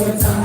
One time.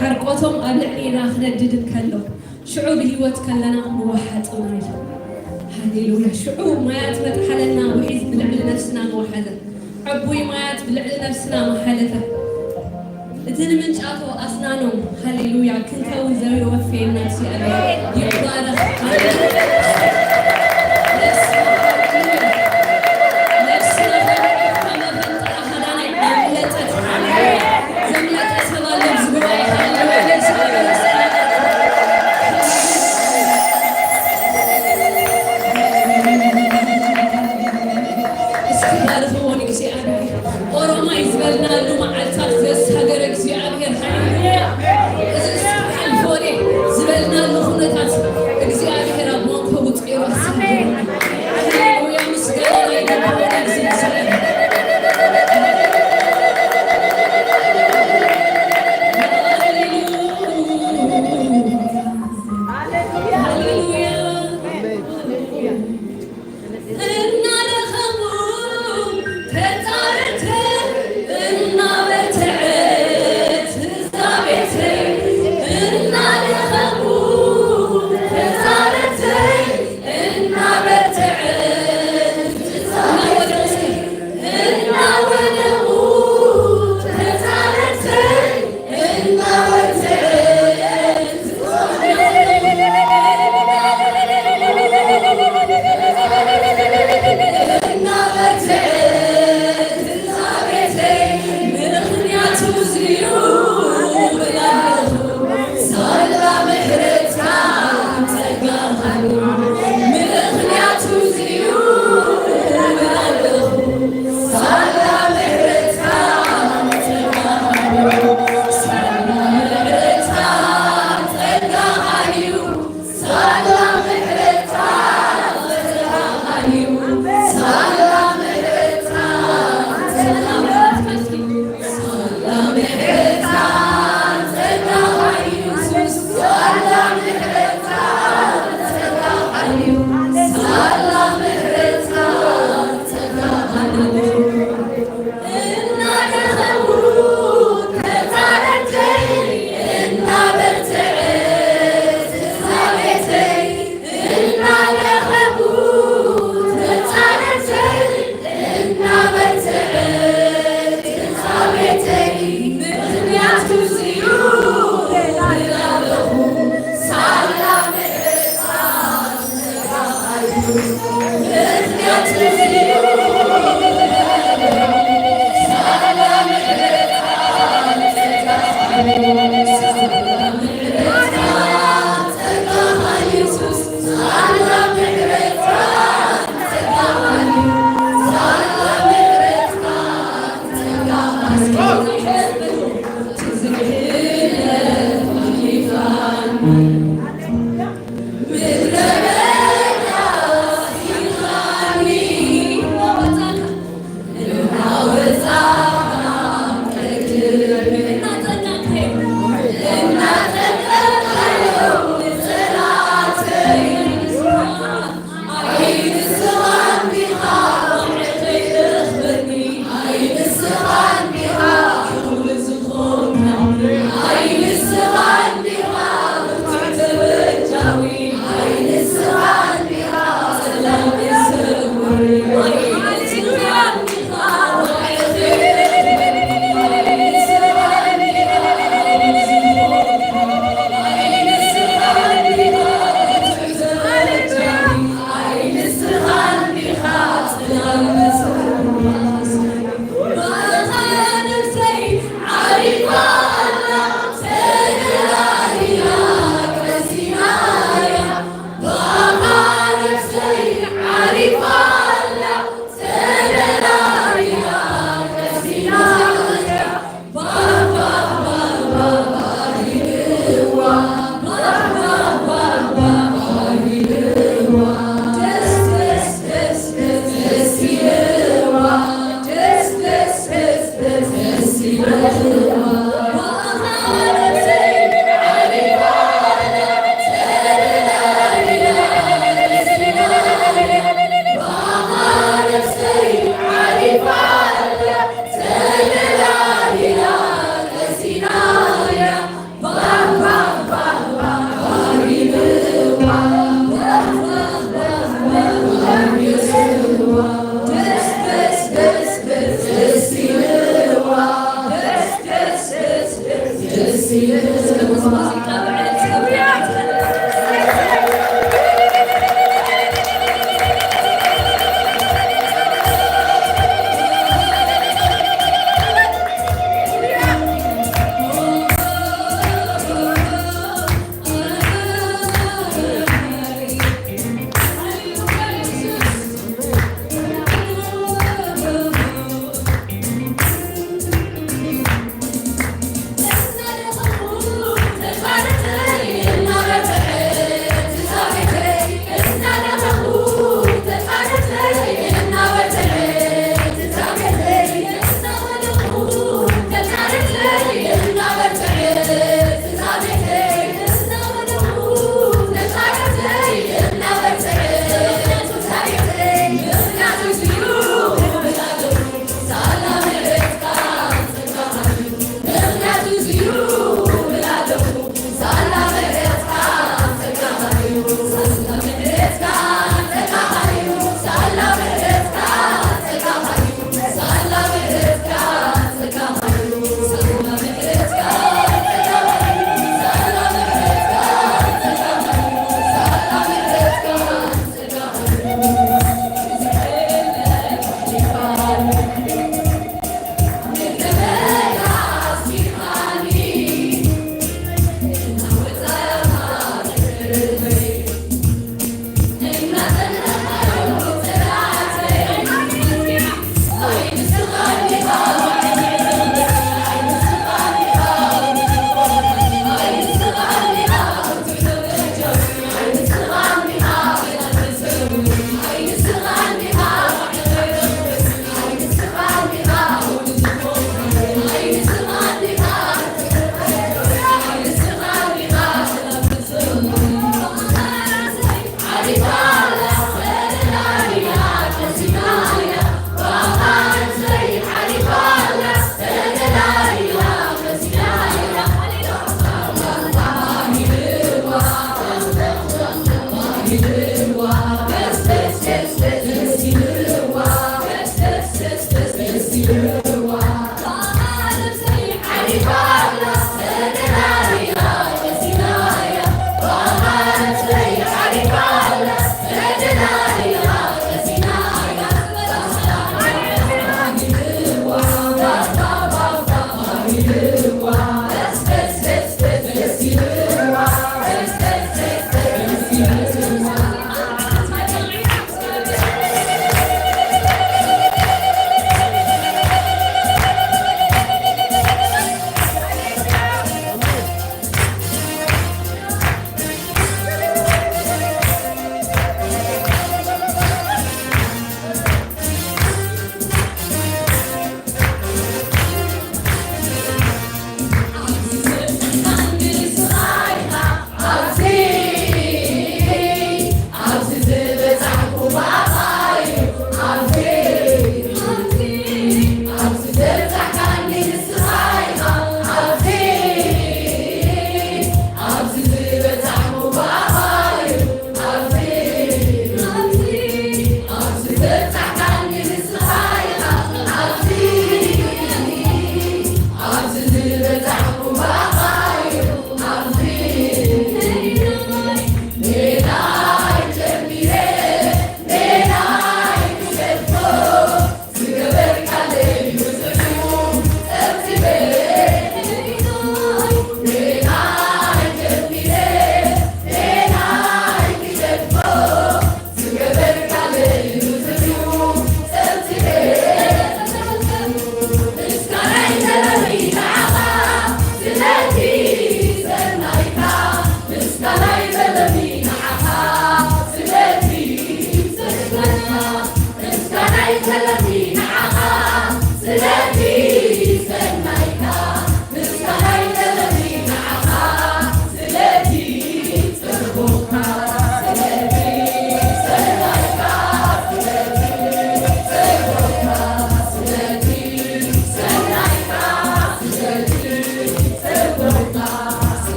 حرقتهم أبلعنا خندد كله شعوب هيوت كلنا موحد أمري هللويا شعوب ما يتمت حلنا وحيث بلعل نفسنا موحدة عبوي ما يتبلعل نفسنا محلته إذن من شافوا أسنانهم هللويا كنت وزوي وفي نفسي أبي يبارك زبلنا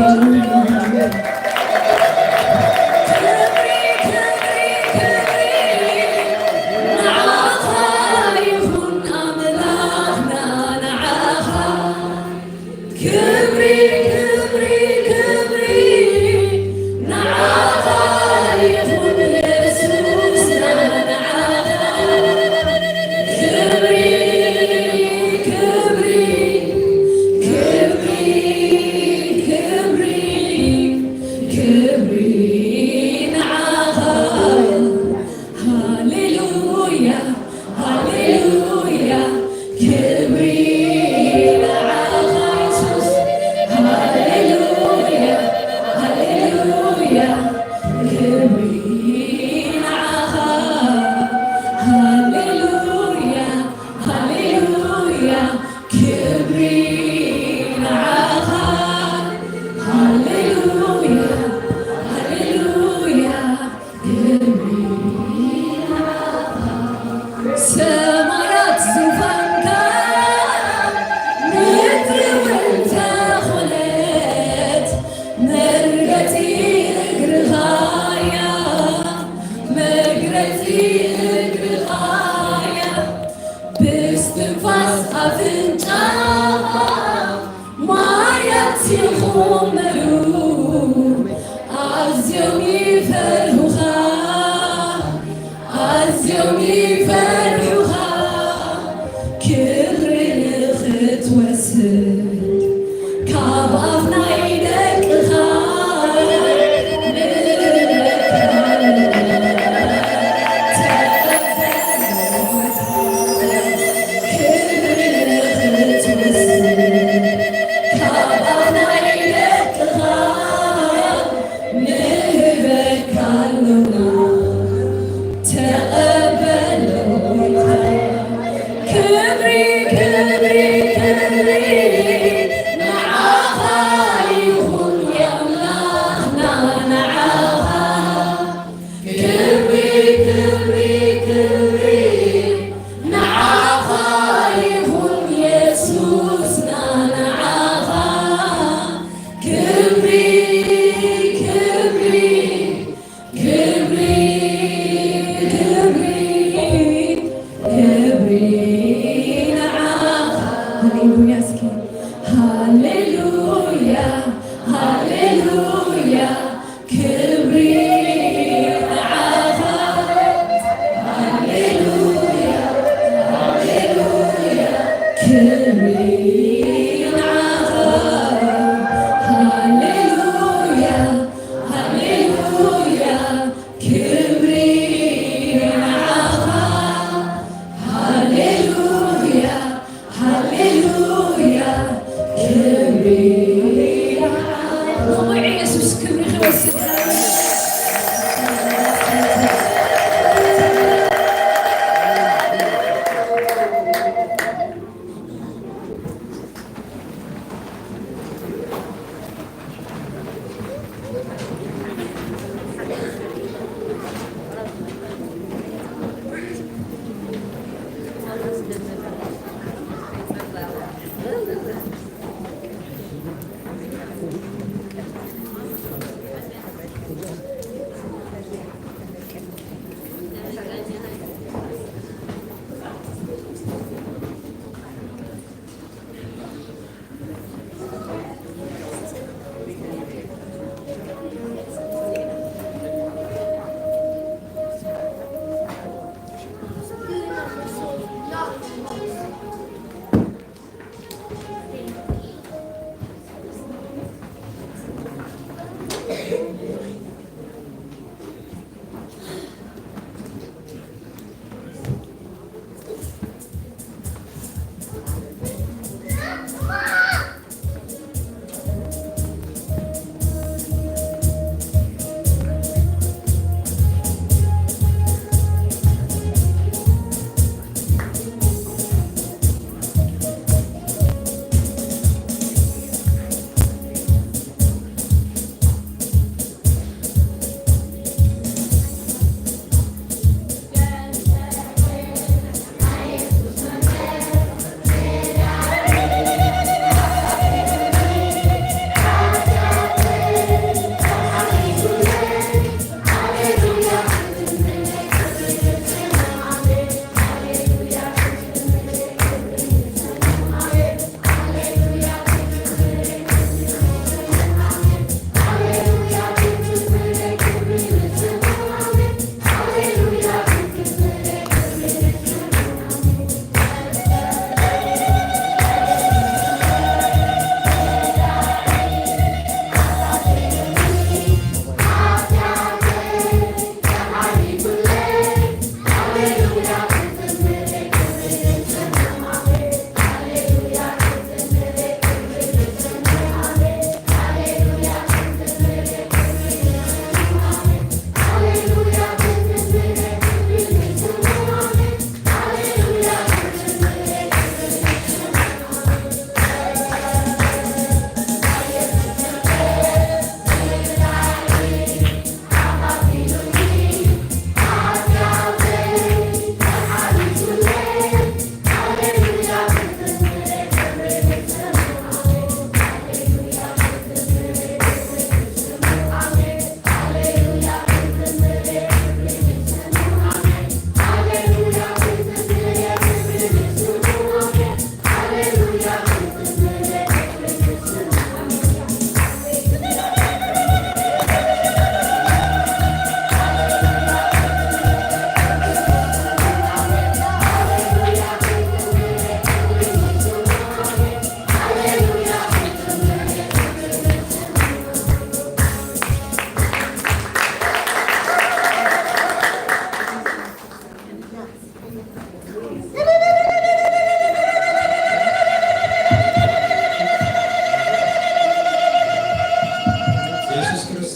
ክብሪ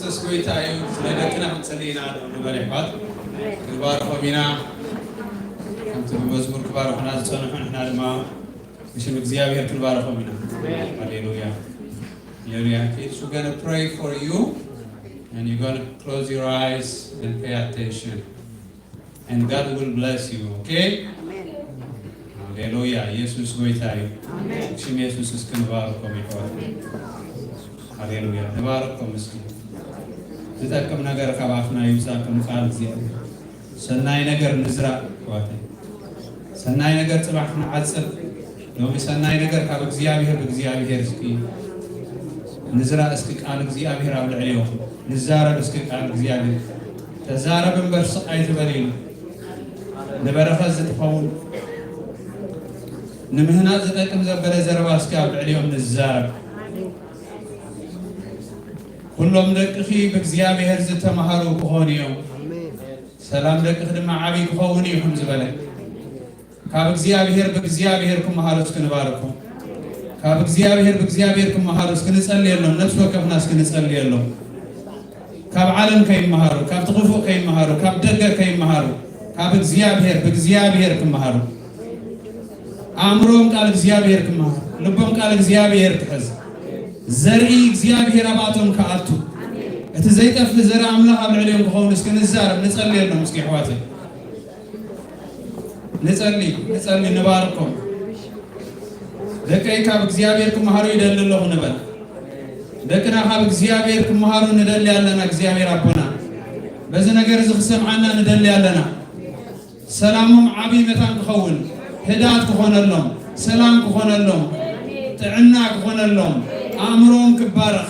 ክርስቶስ ጎይታዩ ስለደቅና ፍጽሌና ንበሪሕባት ግባርኮ ሚና ከምቲ መዝሙር ክባርኹና ዝጸንሑና ድማ ብሽም እግዚአብሔር ክባርኮ ሚና ሃሌሉያ Hallelujah. Kids, we're going to pray for you and you're going to close your eyes and pay attention and God will bless you, okay? Amen. Hallelujah. Jesus goitayu. Amen. Shim Jesus is kunbarko mikwa. Hallelujah. Nabarko miskin. ዝጠቅም ነገር ከባፍና ይውሳ ከመቃል እግዚአብሔር ሰናይ ነገር ንዝራ ዋቴ ሰናይ ነገር ጽባሕና ዓጽብ ነው ሰናይ ነገር ካብ እግዚአብሔር እስኪ ንዝራ እስኪ ቃል እግዚአብሔር ኣብ ልዕሊዮ ንዛረብ እስኪ ቃል እግዚአብሔር ተዛረብ እምበር ስቃይ ትበሊሉ ንበረኸት ዝትኸውን ንምህናፅ ዝጠቅም ዘበለ ዘረባ እስኪ ኣብ ልዕሊዮም ንዛረብ ኩሎም ደቅኺ ብእግዚአብሔር ዝተማሃሩ ክኾኑ እዮም ሰላም ደቅኺ ድማ ዓብይ ክኸውን እዩ ከም ዝበለ ካብ ብእግዚአብሔር ክመሃሩ እስክንባርኩ ካብ ብእግዚአብሔር ክመሃሩ እስክንጸልየሎም ነፍስ ወከፍና እስክንጸልየሎም ካብ ዓለም ከይመሃሩ ካብ ትኽፉእ ከይመሃሩ ካብ ደገ ከይመሃሩ ካብ ብእግዚአብሔር ክመሃሩ አእምሮም ቃል እግዚአብሔር ክመሃሩ ልቦም ቃል እግዚአብሔር ክሕዝ ዘርኢ እግዚአብሔር አባቶም ከአቱ እቲ ዘይጠፍ ዘራ አምላክ ኣብ ልዕሊኦም ክኸውን እስክንዛረብ ንጸልየሎም እስኪ ሕዋተይ ንጸልይ ንባርኮም ደቀይ ካብ እግዚአብሔር ክመሃሩ ይደልለኹ ንበል ደቅና ካብ እግዚአብሔር ክመሃሩ ንደሊ ያለና እግዚአብሔር አቦና በዚ ነገር ዝኽሰምዓና ንደሊ ያለና ሰላሞም ዓብይ መታን ክኸውን ህዳት ክኾነሎም ሰላም ክኾነሎም ጥዕና ክኾነሎም አእምሮም ክባረኽ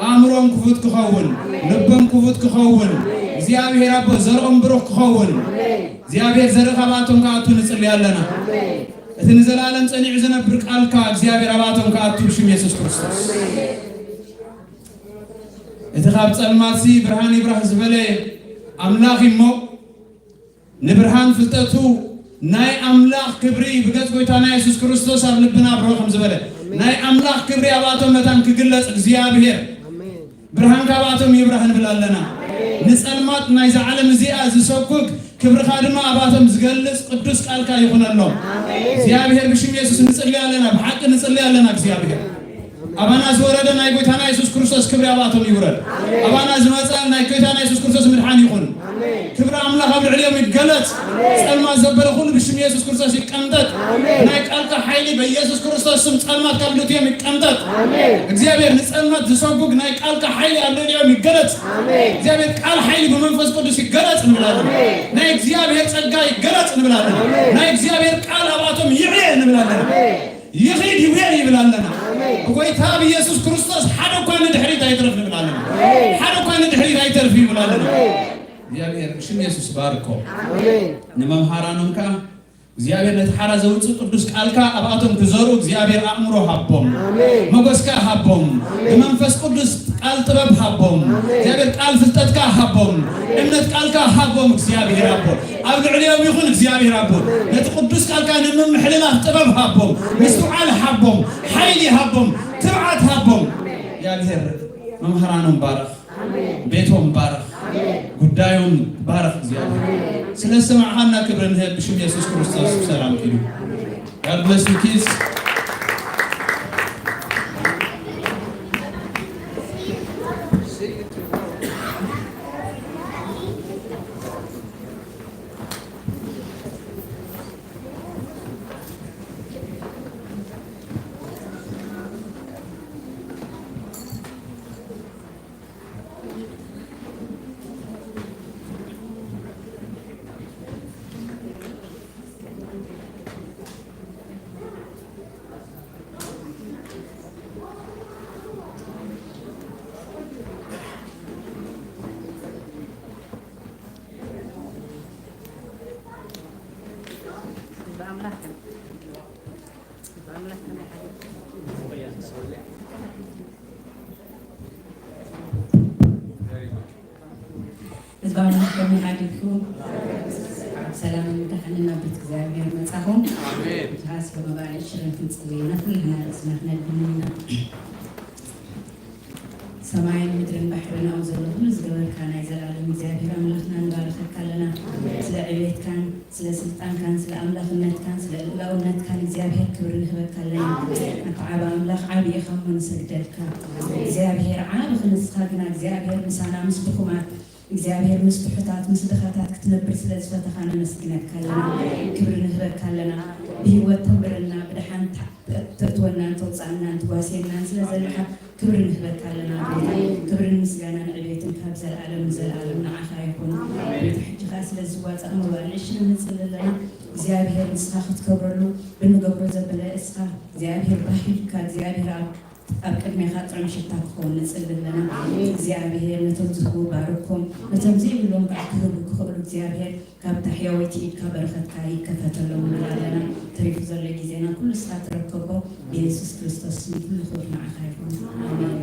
አእምሮም ክፉት ክኸውን ልቦም ክፉት ክኸውን እግዚአብሔር አቦ ዘርኦም ብሩኽ ክኸውን እግዚአብሔር ዘረኻባቶም ከአቱ ንጽልይ ያለና እቲ ንዘላለም ጸኒዕ ዝነብር ቃልካ እግዚአብሔር አባቶም ከአቱ ብሽም ኢየሱስ ክርስቶስ እቲ ካብ ጸልማት ብርሃን ይብራህ ዝበለ አምላኽ እሞ ንብርሃን ፍልጠቱ ናይ አምላኽ ክብሪ ብገጽ ጎይታና ኢየሱስ ክርስቶስ ኣብ ልብና ብሩኽ ከም ዝበለ ናይ አምላኽ ክብሪ አባቶም መታን ክግለጽ እግዚአብሔር ብርሃን ካባቶም ይብራህ ንብላለና ንጸልማት ናይ ዘዓለም እዚኣ ዝሰኩክ ክብርኻ ድማ አባቶም ዝገልጽ ቅዱስ ቃልካ ይኹነሎም እግዚአብሔር ብሽም ኢየሱስ ንጽልይ ያለና ብሓቂ ንጽልይ ያለና እግዚአብሔር አባና ዝወረደ ናይ ጎይታና ኢየሱስ ክርስቶስ ክብሪ አባቶም ይውረድ አባና ዝመጻ ናይ ጎይታና ኢየሱስ ክርስቶስ ምድሓን ይኹን ክብሪ አምላኽ ኣብ ልዕሊኦም ይገለጽ ጸልማት ዘበለ ኩሉ ብሽም ኢየሱስ ክርስቶስ ይቀንጠጥ ናይ ቃልካ ኃይሊ በኢየሱስ ክርስቶስ ስም ጸልማት ካብ ልዕሊኦም ይቀንጠጥ እግዚአብሔር ንጸልማት ዝሰጉግ ናይ ቃልካ ኃይሊ ኣብ ልዕሊኦም ይገለጽ እግዚአብሔር ቃል ኃይሊ በመንፈስ ቅዱስ ይገለጽ እንብላለን ናይ እግዚአብሔር ጸጋ ይገለጽ እንብላለን ናይ እግዚአብሔር ቃል አባቶም ይዕየ እንብላለን ይኺድ ይውየር ይብላለና በጎይታ በኢየሱስ ክርስቶስ ሓደ እኳ ንድሕሪት ኣይተርፍ እንብላለን ሓደ እኳ ንድሕሪት ኣይተርፍ ይብላለን እግዚአብሔር ብሽም ኢየሱስ ባርኮ ንመምሃራኖምካ እግዚአብሔር ነተሓራ ዘውፅእ ቅዱስ ቃልካ አባቶም ክዘሩ እግዚአብሔር አእምሮ ሃቦም መጎስካ ሃቦም በመንፈስ ቅዱስ ቃል ጥበብ ሃቦም እግዚአብሔር ቃል ፍልጠትካ ሃቦም እምነት ቃልካ ሃቦም እግዚአብሔር አቦ ኣብ ልዕሊኦም ይኹን እግዚአብሔር አቦ ነቲ ቅዱስ ቃልካ ንምምሕልላፍ ጥበብ ሃቦም ምስትውዓል ሃቦም ኃይሊ ሃቦም ትብዓት ሃቦም እግዚአብሔር መምሃራኖም ባረኽ ቤቶም ባረኽ ጉዳዩን ባረኽ እግዚአብሔር ስለሰማዕሃና ክብር ንህብ ብሽም ኢየሱስ ክርስቶስ ሰላም ይሉ God bless you kids. ሰላም እንደተሐነና በእግዚአብሔር መጻፈው አሜን ታስ በመባለሽ ረፍን ጽሌና ሁሉና ስናነድምና ሰማይን ምድርን ባሕርን ኣብ ዘሎ ኩሉ ዝገበርካ ናይ ዘለዓለም እግዚኣብሔር ኣምላኽና ንባረኸካ ኣለና ስለ ዕቤትካን ስለ ስልጣንካን ስለ ኣምላኽነትካን ስለ ልኡላውነትካን እግዚኣብሔር ክብሪ ንህበካ ኣለና ዓብ ኣምላኽ ዓብዪ ኢኻ እሞ ንሰግደልካ እግዚኣብሔር ዓብ ክንስኻ ግና እግዚኣብሔር ምሳና ምስ ድኹማት እግዚአብሔር ምስ ትሑታት ምስ ድኻታት ክትነብር ስለ ዝፈተኻ ነመስግነካ ኣለና ክብሪ ንህበካ ኣለና ብሂወት ተንብረና ብድሓን ተእትወናን ተውፃእናን ትጓስየናን ስለ ዘለካ ክብሪ ንህበካ ኣለና ክብርን ምስጋናን ዕቤትን ካብ ዘለዓለም ንዘለዓለም ንዓኻ ይኹን ቤተ ሕጂኻ ስለ ዝዋፀእ መባል ንእሽቶ ንፅል ኣለና እግዚአብሔር ንስኻ ክትከብረሉ ብንገብሮ ዘበለ እስኻ እግዚአብሔር ባሂልካ እግዚአብሔር ኣብ ቅድሜኻ ጥዑም ሽታ ክኸውን ንፅል ኣለና እግዚአብሔር ነቶም ዝህቡ ባርኮም ነቶም ዘይብሎም ከዓ ክህቡ ክኽእሉ እግዚአብሔር ካብታ ሕያወይቲ ኢድካ በረኸትካ ይከፈተሎም ንላለና ተሪፉ ዘሎ ግዜና ኩሉ ስኻ ትረከቦ ብኢየሱስ ክርስቶስ ስም ኩሉ ክብሪ ንዓኻ ይኹን ኣሜን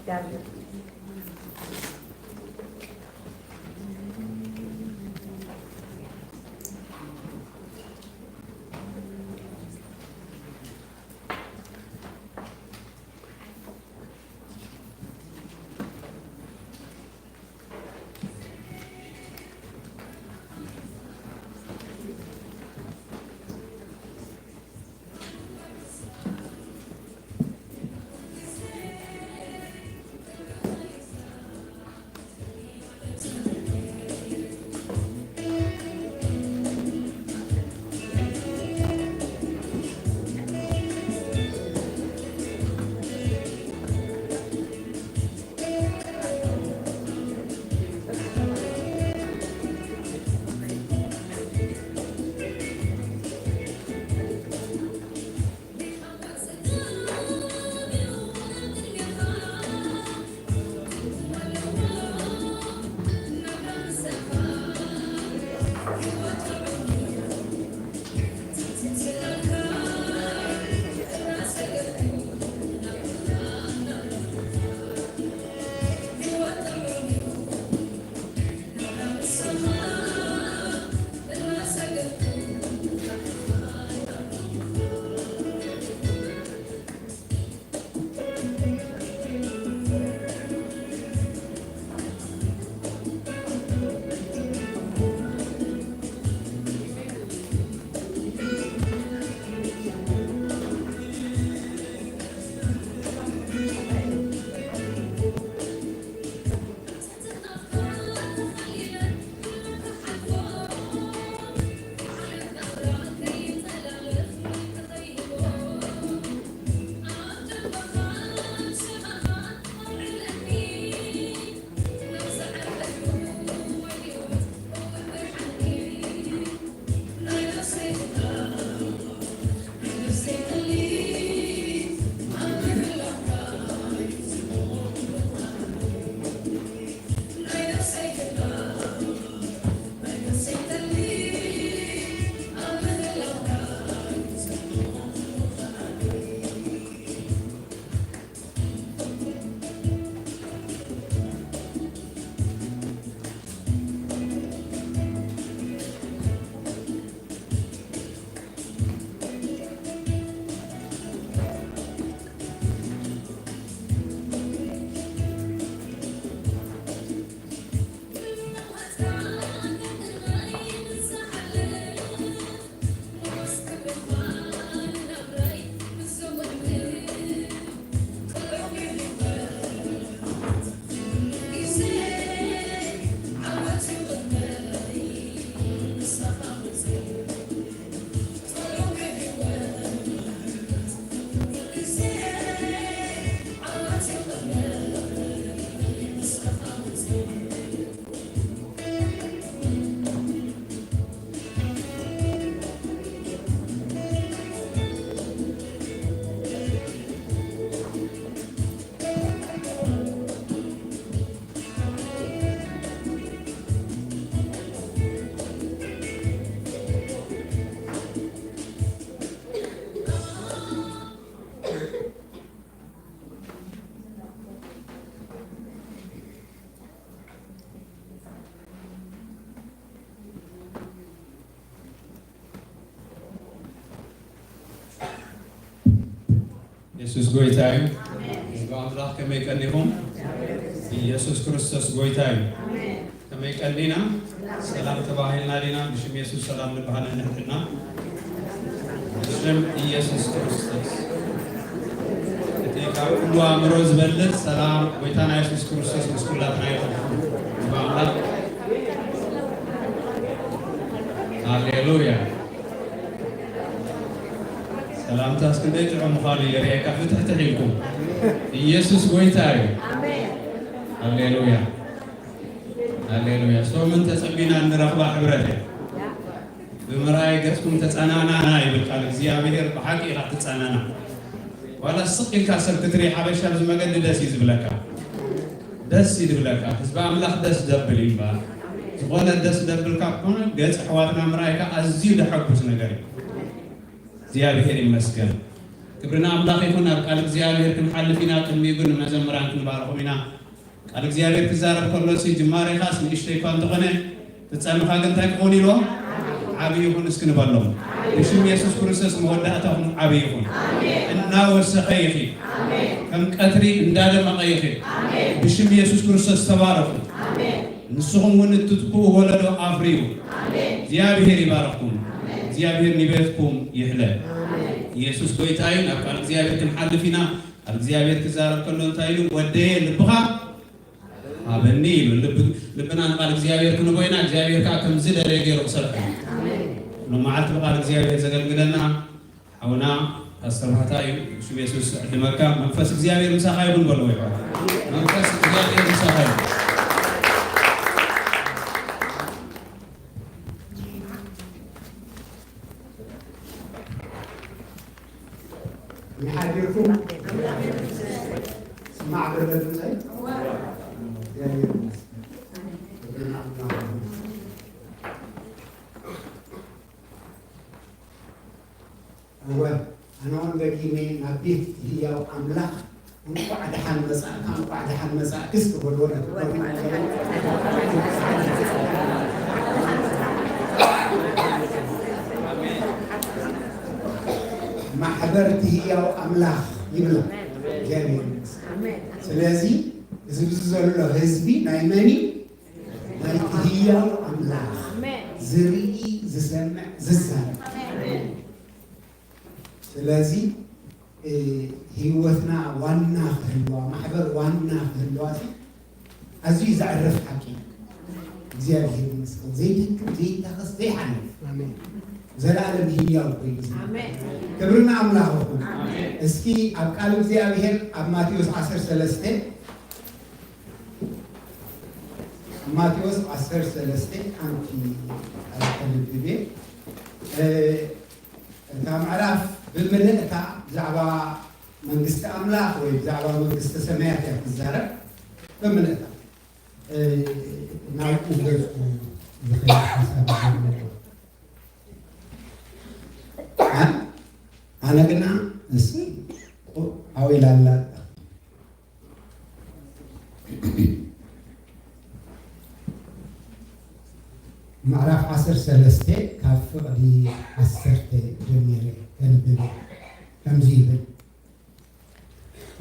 Gabriel. ኢየሱስ ጎይታ እዩ ህዝቢ አምላኽ ከመይ ቀኒኹም ኢየሱስ ክርስቶስ ጎይታ እዩ ከመይ ቀኒና ሰላም ተባሂልና ዲና ብሽም ኢየሱስ ሰላም ልበሃል ንሕትና ብሽም ኢየሱስ ክርስቶስ እቲ ካብ ኩሉ አእምሮ ዝበልጥ ሰላም ጎይታና ኢየሱስ ክርስቶስ ምስ ኩላትና ይኹን በአምላክ ሃሌሉያ ሰላምታ እስክንደይ ጥዑም ምዃኑ የርኤካ ፍትሕትሕ ኢልኩም ኢየሱስ ጎይታ እዩ ሃሌሉያ ሃሌሉያ ሶምን ተጸቢና እንረኽባ ሕብረት እያ ብምርኣይ ገጽኩም ተጸናናና ይብል ቃል እግዚአብሔር ብሓቂ ኢኻ ትጸናና ዋላ ስቕ ኢልካ ሰብ ክትርኢ ሓበሻ ብዚ መገዲ ደስ እዩ ዝብለካ ደስ ይድብለካ ህዝቢ ኣምላኽ ደስ ደብል እዩ እምበኣር ዝኾነ ደስ ደብልካ ኮነ ገጽ ኣሕዋትና ምርኣይካ ኣዝዩ ደሐጉስ ነገር እዩ እግዚአብሔር ይመስገን ክብርና አምላኽ ይሁን ኣብ ቃል እግዚአብሔር ክንሓልፍ ኢና ቅድሚኡ ግን መዘምራን ክንባረኹም ኢና ቃል እግዚአብሔር ክዛረብ ከሎሲ ጅማሬኻስ ንእሽተይ እኳ እንተኾነ ፍጻሜኻ ግን እንታይ ክኾን ኢልዎ ዓብዪ ይኹን እስክንበሎም ብሽም ኢየሱስ ክርስቶስ መወዳእታኹም ዓብዪ ይኹን እናወሰኸ ይኺድ ከም ቀትሪ እንዳደመቐ ይኺድ ብሽም ኢየሱስ ክርስቶስ ተባረኹ ንስኹም እውን እትትኩኡ ወለዶ ኣፍርዩ እግዚአብሔር ይባረኽኩም እግዚአብሔር ንቤትኩም ይሕለል ኢየሱስ ጎይታ እዩ ናብ ቃል እግዚአብሔር ክንሓልፍ ኢና ኣብ እግዚአብሔር ክዛረብ ከሎ እንታይ ኢሉ ወደየ ልብኻ ሃበኒ ኢሉ ልብና ንቃል እግዚአብሔር ክንቦ ኢና እግዚአብሔር ከዓ ከምዚ ደለየ ገይሩ ክሰርሐ ንመዓልቲ ብቃል እግዚአብሔር ዘገልግለና ሓውና ኣስተርባህታ እዩ ሽም ኢየሱስ ዕድመካ መንፈስ እግዚአብሔር ምሳኻ ይሁን በልዎ ይባል መንፈስ እግዚአብሔር ምሳኻ ይሁን يحاجركم سمع بالله زي هو انا عندك مين نبيت هي املاح وقعد حال مساء كان قاعد حال مساء كسب الولد محبرتي هي أملاح يبلغ جميل سلازي زبزلوا له هزبي نايماني هي أملاح زري زسمع زسمع سلازي هيوتنا وانا خلوا محبر وانا خلوا عزيز عرف حكي زيادة مسكين زي تخص زي حنف زلالم هي وقيس كبرنا أملاحهم اسكي أبقالوا زيابهن أب ماتيوس 10:3 ماتيوس 10:3 أنتي أتكلم بيه كم عرف بالملئة زعبا منجست أملاح وزعبا منجست سماعات يا الزهرة بالملئة نعرف أنا قلنا نسي أو إلى الله معرف 10:3 كاف دي 10 جميل كنبي كم زيبل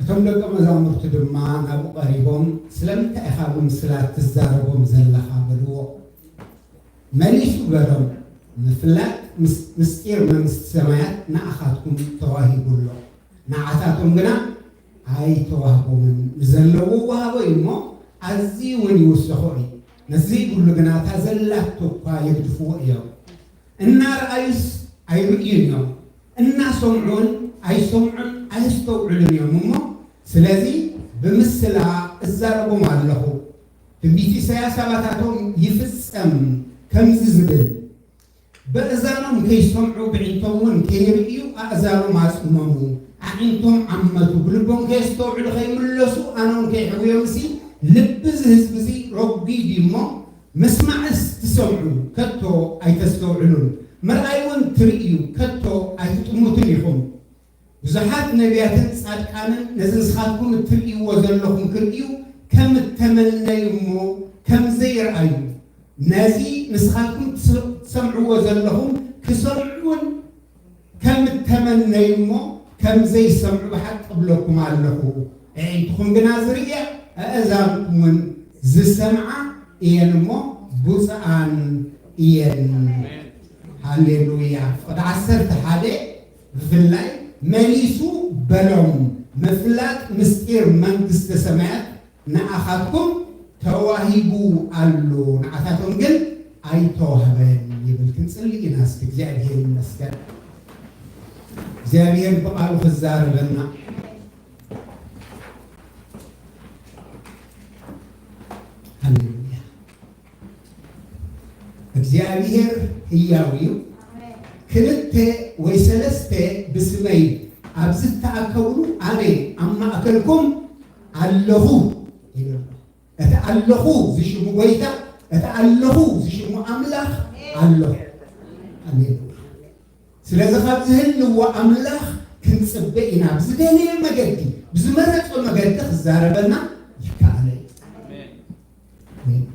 ثم لقوا مزامرت دما نابو قريبهم سلم تأخابهم سلات تزاربهم زلخا بلو مليش بلهم مفلات مستير من السماوات نأخذكم تواهي كله نعتاتهم جنا هاي تواهبوا من زلوا وهاو إمو عزي ونيوسخوي نزي كله جنا تزلت تقا يدفوا يوم النار أي رؤين يوم الناس سمعون أي سمعون أي استوعلون يوم مو سلازي بمثلها الزربوا مع الله تبيتي سياساتهم يفسم كم زبل بأذانهم كي يسمعوا بعينتهم كي يرئيوا أذانهم ما سمعوا عينتهم عمتوا بلبهم كي يستوعوا خي ملسوا أنهم كي يحويوا مسي لبز هزبزي ربي ديما مسمع تسمعوا كتو أي تستوعلون مرأيون ترئيوا كتو أي تموتون يخون زحات نبيات صادقانا نزل صادقون ترئيوا وزلهم كرئيوا كم تمنيوا كم زير أيو نازي نسخاتكم تسمعوا وزلهم كسمعون كم تمنيوا كم زي سمع بحق قبلكم علىه عينكم بنازرية أذانكم من زي سمع إينمو بوزعان إين هاليلويا قد عسرت حالي في الليل مليسو بلوم مفلات مستير منقست سماء نأخذكم تواهبو ألو نعثاتهم قل أي توهبين يبلكن سلي ناس كجابيه المسكن زابيه بقالو خزار لنا هللويا زابيه هياويو كلته ويسلسته بسمي أبزت تأكلوا أنا أما أكلكم اللهو أتألهو زي شو مويتا أتألهو زي شو أملاخ الله أمين سلازة خابزهن هو أملاخ كنت سبقنا بزداني المجدي بزمرت المجدي خزاربنا يحكى علي أمين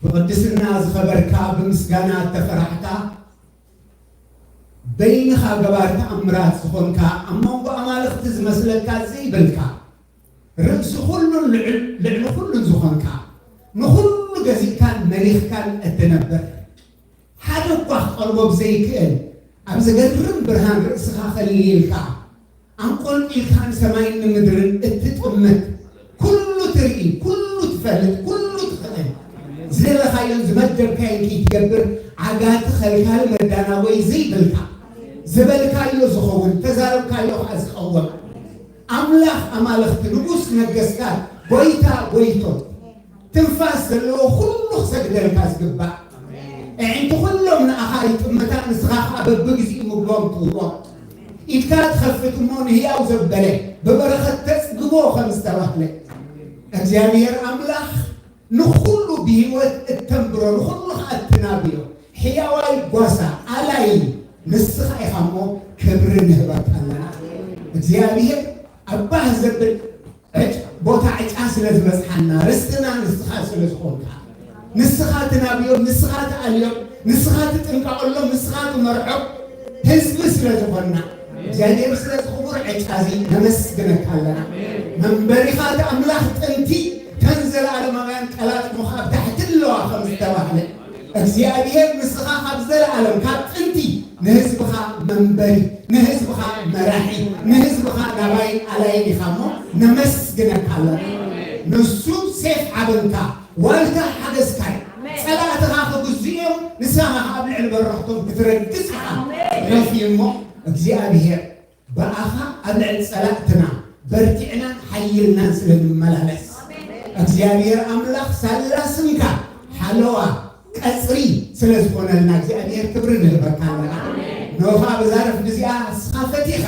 بقدسنا زخبركا بمسجانا تفرحتا بينها جبارت أمراض سخونكا أما بأمالك تزمسلكا زي بلكا رأس كل لعن كل زخونكا نخل جزي كان مليخ كان التنبر حدا قخ قلبه بزي كأن أبز قرن برهان رأسها خليلكا أنقل إلكان سماين مدرن التتأمت كل ترقي كل تفلت كل تخلل زي الخيال زمجر كاين كي تجبر عقات خليكال مردانا ويزي بلكا زبالكا يزخون تزاربكا يوحز أول أملاخ أمالخ تنبوس نجسكال بويتا بويتو تنفاس اللي كله سجدر كاس قبا انتو كله من أخايت أمتان نسخاخ أببقزي مقلوم طولوات إذكاد خفتمون هي أو زبالي ببرخة تسقبو 5 وحلة أجانير أملاخ نخلو بيوت التنبرو نخلو التنابيو حياواي قوسا علي نسخ إخامو كبر نهبات لنا እግዚአብሔር አባህ ዘብል ቦታ ዕጫስ ለዝመስሐና ርስትና ንስኻት ስለዝኾንካ ንስኻት ናብዮ ንስኻት አልዮ ንስኻት ጥንቃቆሎ ንስኻት መርዖ ህዝብ ስለዝኾንና እግዚአብሔር ስለዝኽቡር ዕጫዚ ነመስግነካ ኣለና መንበሪኻት ኣምላኽ ጥንቲ ተንዘል ዓለማውያን ቀላጥ ሙኻብ ታሕቲ ኣለዋ ከም ዝተባህለ እግዚአብሔር ንስኻ ካብ ዘለዓለም ካብ ጥንቲ ንህዝብኻ መንበሪ ንህዝብኻ መራሒ ንህዝብኻ ናባይ ኣላይን ኢኻሞ ነመስግነካ ኣለና ንሱ ሴፍ ዓበንካ ዋልታ ሓገዝካይ ጸላእትኻ ክግዝኦም ንስኻ ኣብ ልዕሊ በረኽቶም ክትረግጽ ኢኻ ረፊሞ እግዚአብሔር በኣኻ ኣብ ልዕሊ ጸላእትና በርቲዕናን ሓይልናን ስለንመላለስ እግዚአብሔር ኣምላኽ ሳላስምካ ሓለዋ ቀጽሪ ስለዝኾነልና እግዚአብሔር ክብሪ ንህበካ ኣለና ነውኻ በዛረፍ ግዚኣ ስኻፈቲኻ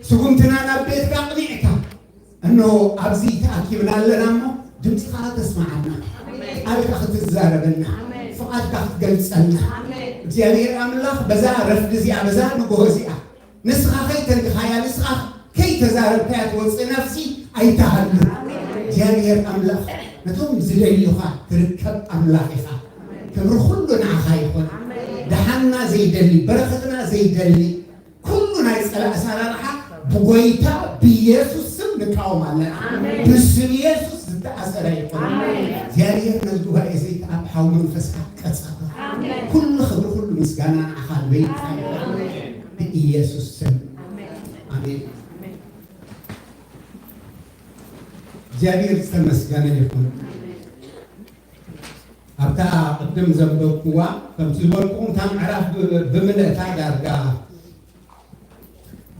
ስጉምትና ናብ ቤትካ ቅኒዕካ እነሆ ኣብዚ ተኣኪብና ኣለና እሞ ድምፅኻ ተስማዓና ቃልካ ክትዛረበና ፍቓድካ ክትገልፀልና እግዚአብሔር ኣምላኽ በዛ ረፍዲ እዚኣ በዛ ንጎሆ እዚኣ ንስኻ ከይተንግኻያ ንስኻ ከይተዛረብካያ ትወፅእ ነፍሲ ኣይተሃሉ እግዚአብሔር ኣምላኽ ነቶም ዝደልዩኻ ትርከብ ኣምላኽ ኢኻ ክብሪ ኩሉ ንዓኻ ይኹን ደሓና ዘይደሊ በረኸትና ዘይደሊ ኩሉ ናይ ጸላእ ኣሰራርሓ ብጎይታ ብኢየሱስ ስም ንቃወም ኣለና ብስም ኢየሱስ ዝተኣሰረ ይኹን እግዚአብሔር ነዚ ጉባኤ ዘይተኣብሓው መንፈስካ ቀጸፈ ኩሉ ክብሪ ኩሉ ምስጋና ንዓኻ ንበይካ ብኢየሱስ ስም አሜን እግዚአብሔር ዝተመስገነ ይኹን ኣብታ ቅድም ዘንበብክዋ ከምቲ ዝበልኩም እታ ምዕራፍ ብምልእታ ዳርጋ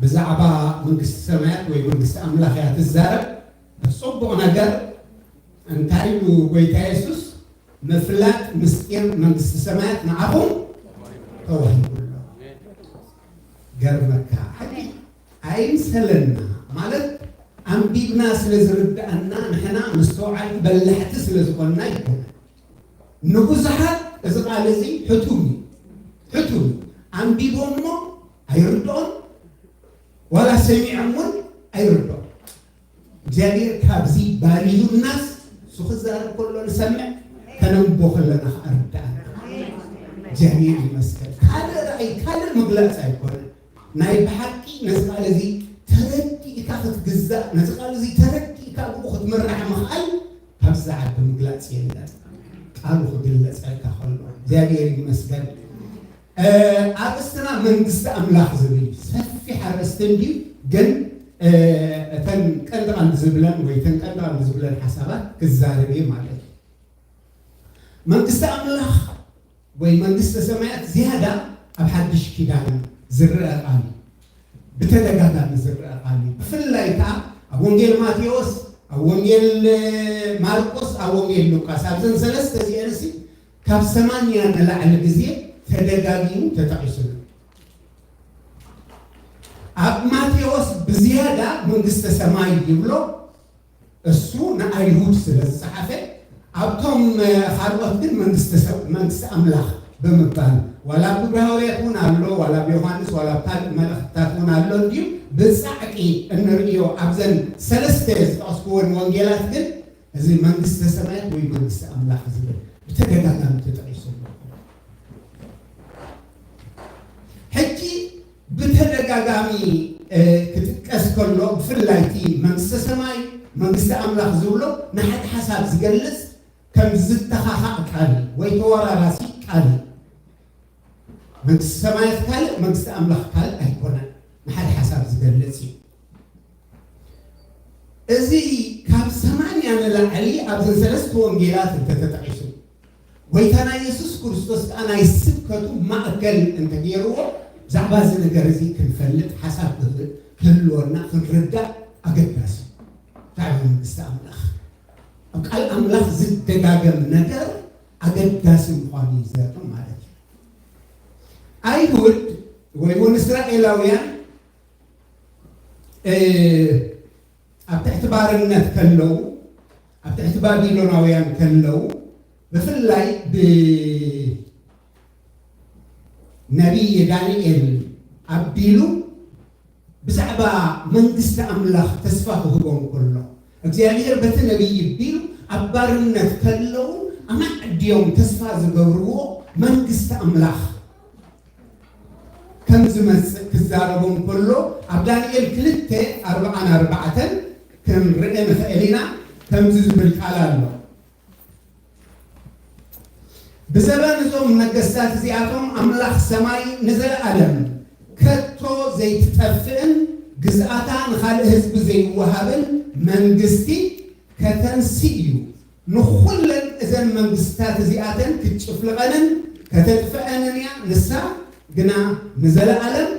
ብዛዕባ መንግስቲ ሰማያት ወይ መንግስቲ ኣምላኽ እያ ትዛረብ ፅቡቕ ነገር እንታይ ኢሉ ጎይታ ኢየሱስ ምፍላጥ ምስጢር መንግስቲ ሰማያት ንዓኹም ተዋሂቡሎ ገርመካ ኣይምሰለና ማለት ኣንቢብና ስለዝርድአና ንሕና ምስተውዓል በላሕቲ ስለዝኾንና ይኮነ ንብዙሓት እዚ ቃል እዚ ሕቱም ኣንቢቦም እሞ ኣይርድኦን ዋላ ሰሚዖም እውን ኣይርድኦን እግዚአብሔር ካብዚ ባሪሁ الناس سخزار كله نسمع كنبو خلنا أردان እግዚአብሔር ይመስገን ካለ ራእይ ካለ መግለጽ አይቆም ናይ በሐቂ ነዝቃለ እዚ ተረዲ ኢካፍት ግዛ ነዝቃለ እዚ ተረዲ ኢካቡ ክትመርሕ መኻል ካብዛ ዓዲ መግለጽ የለን ቃሉ ክግለጽ አይካኸሎ እግዚአብሔር ይመስገን አብስትና መንግስት አምላክ ዝብል ሰፊ ሓረስት እንዲ ግን እተን ቀንደቃን ዝብለን ወይ ተን ቀንደቃን ዝብለን ሓሳባት ክዛረብ ማለት መንግስት አምላክ ወይ መንግስት ሰማያት زياده ኣብ ሓድሽ ኪዳን ዝረአ ቃል በተደጋጋሚ ዝረአ ቃል ብፍላይታ ኣብ ወንጌል ማቴዎስ ኣብ ወንጌል ማርቆስ ኣብ ወንጌል ሉቃስ ኣብ ዘን ሰለስተ ዚአንሲ ካብ 80 ንላዕሊ ግዜ ተደጋጊሙ ተጠቂሱ ኣብ ማቴዎስ ብዝያዳ መንግስት ሰማይ ይብሎ እሱ ንአይሁድ ስለተጻፈ አብቶም ኻልኦት ግን መንግስት አምላክ በመባል ወላ ብራውያቱን አሎ ወላ በዮሐንስ ወላ ታል መልእክታቱን አሎ እንዲ በጻዕቂ እንርዮ አብዘን ሰለስተ አስኮን ወንጌላት ግን እዚ መንግስት ሰማያት ወይ መንግስት አምላክ ዝብል በተደጋጋሚ ተጠቅሶ ሕጂ በተደጋጋሚ ክትቀስ ከሎ ፍላይቲ መንግስት ሰማይ መንግስት አምላክ ዝብሎ ንሓደ ሓሳብ ዝገልጽ كم زتخاخ قال ويتورا راسي قال من السماء قال من الأملاك قال أيقونا محل حساب زجلتي إذا كاب سمعني أنا لعلي أبزن ثلاث وانجيلات تتعيشون ويتنا يسوع كريستوس أنا يسبكتو ما أكل أنت جيرو زعباز نجارزي كنفلت حساب كلورنا كنردا أقداس تعلم من الأملاك قال أملاك زد دجاجم نجار أجد داسم قاني زاتو مالك أيهود ويقول إسرائيلويان أبتعتبار النت كلو أبتعتبار بيلوناويان كلو بفلاي بنبي دانيال أبديلو بزعبا منقست أملاك تسفاه هبون كله እግዚአብሔር በተነብይ ቢሉ አባርነት ከለው አማዕዲዮም ተስፋ ዝገብርዎ መንግስት አምላክ ከምዝመጽ ክዛረቦም ከሎ ኣብ ዳንኤል 2:44 ከም ርኤነ ፈእሊና ከምዝ ዝብል ቃል ኣሎ በዘባን ዞም ነገስታት እዚኣቶም አምላክ ሰማይ ንዘለዓለም ከቶ ዘይትጠፍእን ግዝአታ ንኻልእ ህዝቢ ዘይወሃብን መንግስቲ ከተንሲዩ ንኹለን እዘን መንግስታት እዚኣተን ክትጭፍልቐንን ከተጥፍአንን ያ ንሳ ግና ንዘለዓለም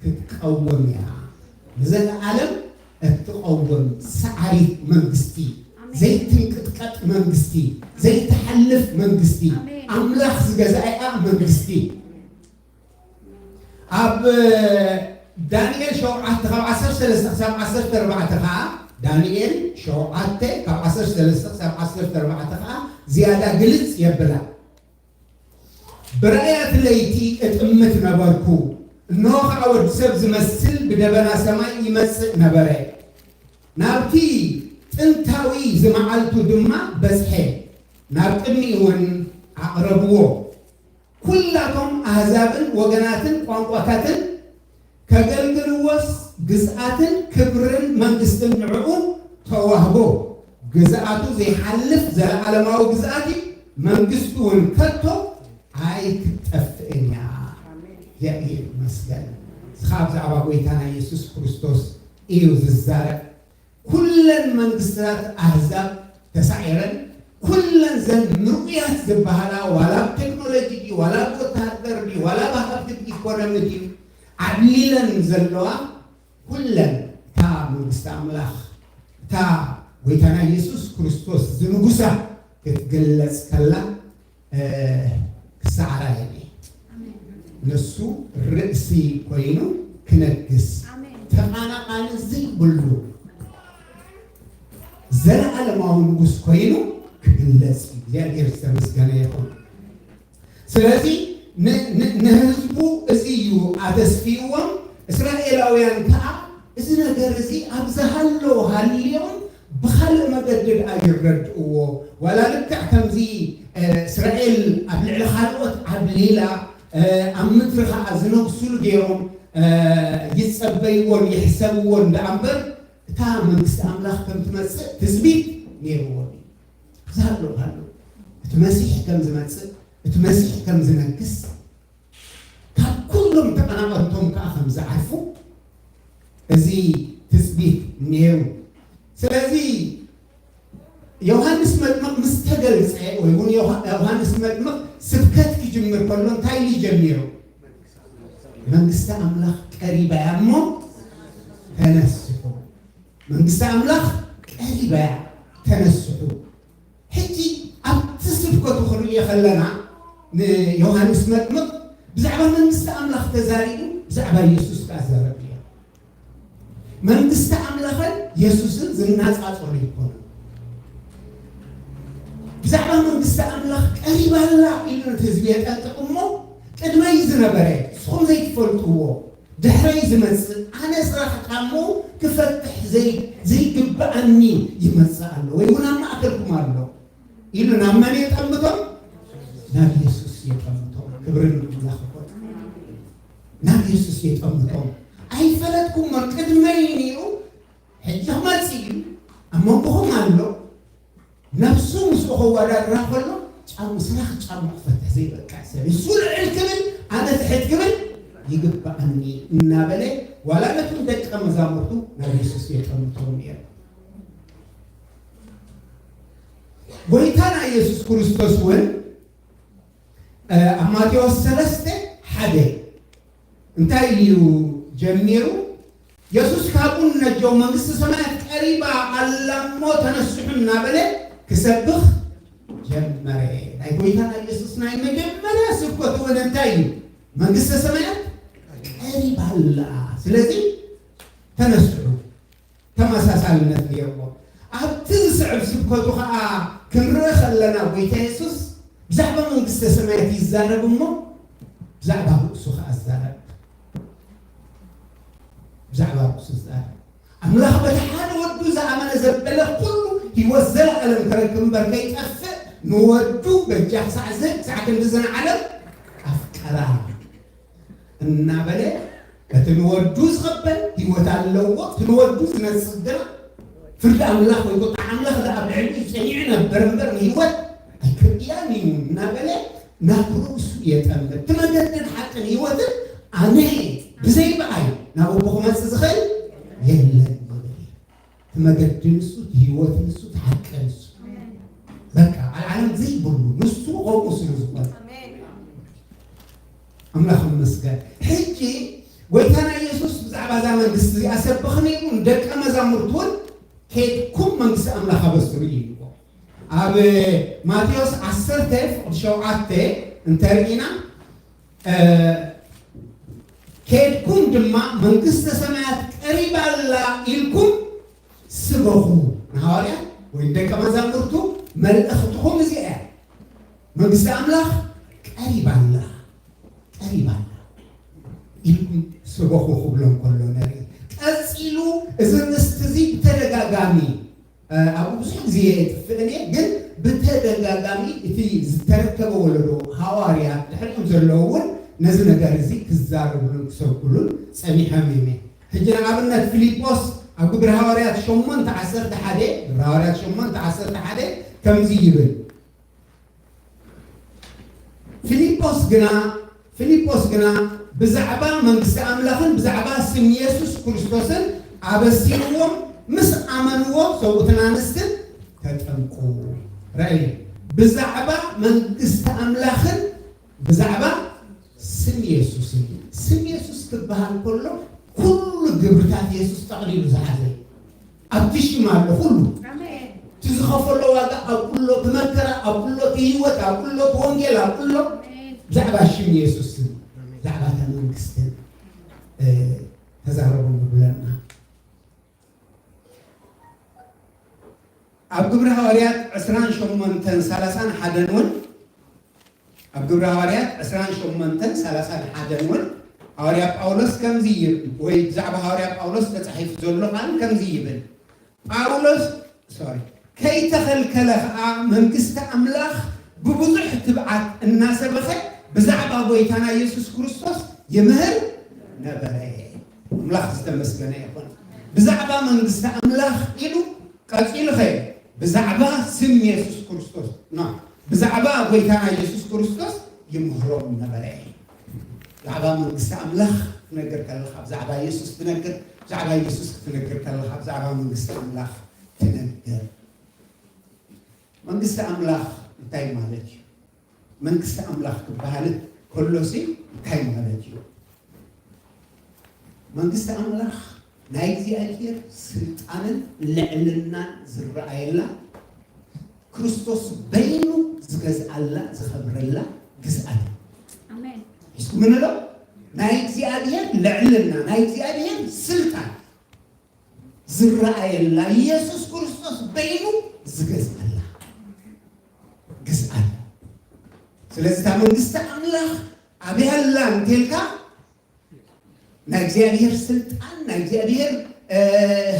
ክትቀወም ያ ንዘለዓለም እትቀወም ሰዓሪት መንግስቲ ዘይትንቅጥቀጥ መንግስቲ ዘይትሐልፍ መንግስቲ አምላክ ዝገዛእያ መንግስቲ ኣብ ዳንኤል 7:13-14 دانيال شو عته كعصر 13-14 زيادة جلس يبلا برأيات ليتي اتأمت نباركو نوخ عود سبز مسل بدبنا سماء يمسل نبري نابتي انتاوي زمعالتو دما بسحي نابتني ون عقربوه كلكم أحزابن وجناتن وانقواتن كجلجلوس جزءاتن كبرن منجستن نعوم توهبو جزءاتو زي حلف زي علماء جزءاتي منجستون كتو هاي تتفقنيا يا إيه مسجد خاب زعبا بيتنا يسوع كريستوس إيوز الزارع كل منجستات أحزاب تسعيرن كل زن مرؤيات زبهلا ولا تكنولوجي ولا بتهدر ولا بحث إيكونومي عديلا زلوا كلن تا مستعملخ تا ويتنا يسوع كريستوس زنوجسا كتجلس كلا كسعرا يعني نسو رأسي كوينو كنجس تمانا عن زي بلو زرع لما هو نجس كوينو كجلس يعني يرسمس كنايكون سلازي نهزبو ازيو عدسفيوم إسرائيلاويان كا إذن درسي أبزهلو هاليوم بخلق مجدد أجرد ولا لك كمزي إسرائيل قبل الخلوة قبليلا أمترخ أزنوك سلجيهم يتصبيون يحسبون لأمبر تامن استعملها كم تمسك تثبيت نيروني زهلو هلو تمسيح كم زمسك تمسيح كم زنكس كلهم تقنعتهم كأخم زعفوا زي تثبيت نيرو سلازي يوحنس مدمق مستقل سعي ويقول يوحنس مدمق سبكت كجمر كلهم تايلي جميرو መንግስተ አምላክ ቀሪባ ያሞ ተነስሑ መንግስተ አምላክ ቀሪባ ተነስሑ ሕጂ አትስብከቱ خلي يخلنا ዮሐንስ መጥምቅ ብዛዕባ መንግስተ አምላክ ተዛሪዱ ብዛዕባ ኢየሱስ ተዛረበ መንግስተ አምላክ ኢየሱስን ዝናጻጽሩ ይኮነ ብዛዕባ መንግስተ አምላክ ቀሪባ ላ ኢሉን ህዝብ ያጣጥቁሞ ቅድመ ይዝነበረ صوم زي تفلتوه دحري زمزق أنا صراحة عمو كفتح زي قبعني يمزقله ويقول ما أكلكم الله إلا نعمل يتأمتهم نبي يسوس يتأمتهم كبرنا الله خبر نبي يسوس يتأمتهم أي فلتكم مركز ما ينيرو حجة ما تسيل أما بهم الله نفسه مسوه ولا رافله جام صراحة جام فتح زي الكاسة يسول الكبل أنا تحت كبل يقبع عني النابلة ولا نتم دقة مزامرته نبي يسوس يتأمتهم يعني ويتانا يسوس كريستوس وين أماتيوس سلسته حده انتهي ليو جميرو يسوس كابون نجو منغس سماء قريبا علمو تنسح النابلة كسبخ جمره أي ويتانا يسوس ناي مجمرة سبكوت وين انتهي منغس سماء قريبا الله سلازي تنسحو تمساسالنا اليوم أبتنسعب سبكوتو خاء كنرخ لنا ويتا يسوس بزعبا منغس سماء يزارب امو بزعبا رؤسو خاء الزارب بزعبا رؤسو الزارب أملاح بتحال ودو زعمان زبالة كله يوزل ألم كركم بركي أفق نودو بجاح سعزك ساعة نزن علم أفكرا النابلة كتنودو زغبل يوتعلو وقت تنودو زنصدر فرد أملاح ويقطع أملاح ذا أبل علمي سيعنا برمبر نيوت الكرياني النابلة ناكروس يتأمل تمددن حتى نيوت أنا بزي بقاي نابو بخمس زخل يلا تمددن نسو نيوت نسو تحكى نسو بكا العالم زي بلو نسو غوص نسو أملاح المسكات حكي ويتانا يسوس بزعبا زمان بستري أسبخني وندك أما زامرتون كيدكم منكس أملاح بستري أب ماتيوس 10 شوعات انترينا كيدكم دما منكس سماعات قريبا لا إلكم سبخو نهاريا وندك أما زامرتو ملأختكم زيئة منكس أملاح قريبا لا قريبا إلكم سبخو خبلهم كله نري أسئلو إذا نستزيد ترقاقامي أبو بسحق زياد فإني قل بتدقاقامي إتي تركبوا ولدو هواريا تحرقهم زلوون نزل قارزي كزارو ولن كسوكولون سميحة ميمي هجنا عبنا فيليبوس أبو برهواريات شمان تعسر تحادي برهواريات شمان تعسر تحادي كم زيبن فيليبوس جنا بزعبا منكس أملاخن بزعبا سم يسوس كريستوسن عبسينهم مس أمنوا صوتنا نستن تتنقو رأي بزعبا منكس أملاخن بزعبا سم يسوس تبهان كله كل جبرتات يسوس تقليل زعزي أبتشي ماله كله تزخف الله واقع أقوله بمكرة أقوله تيوت أقوله بونجل أقوله بزعبا شم يسوس زعبا تنكستن تزاربون ببلنا أبقبر هواريات عسران شمونتن سالسان حدنون أبقبر هواريات عسران شمونتن سالسان حدنون هواريات أولوس كم زيب ويزعب هواريات أولوس تتحيف زولوخان كم زيبن أولوس كي تخلكلها منكست أملاخ ببضح تبعت الناس بخير بزعبا بويتانا يسوس كريستوس يمهر نبري أملاخ تستمسكنا يكون بزعبا منكست أملاخ إلو قاتل خير بزعبا سم يسوس كريستوس نعم بزعبا بويتانا يسوس كريستوس يمهر نبري زعبا منكست أملاخ تنقر كالخاب زعبا يسوس تنقر زعبا يسوس تنقر كالخاب زعبا منكست أملاخ تنقر منكست أملاخ انتاي مالك منكست أملاخ كبهالت كله سي انتاي مالك منكست أملاخ نايزي أكير سلطان لعلنا زرعيلا كريستوس بينو زغز الله زخبر الله جزء آمين يسكو من له نايزي أكير لعلنا نايزي أكير سلطان زرعيلا يسوس كريستوس بينو زغز الله جزء ስለዚህ መንግስት አምላክ አብያላን ቴልካ ናግዚአብሔር ስልጣን ናግዚአብሔር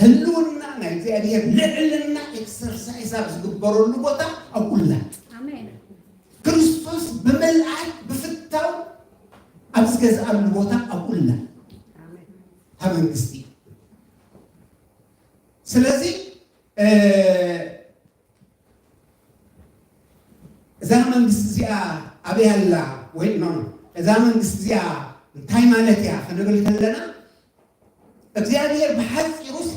ህልውና ናግዚአብሔር ልዕልና ኤክሰርሳይዝ አዝግበሩሉ ቦታ አቁላ አሜን ክርስቶስ በመልአክ በፍታው አብዝገዛሉ ቦታ አቁላ አሜን መንግስት ስለዚህ زمان بسزيا أبي هلا وين نون زمان بسزيا تايم عليها خلينا نقول كلنا أبزيادير بحث يروس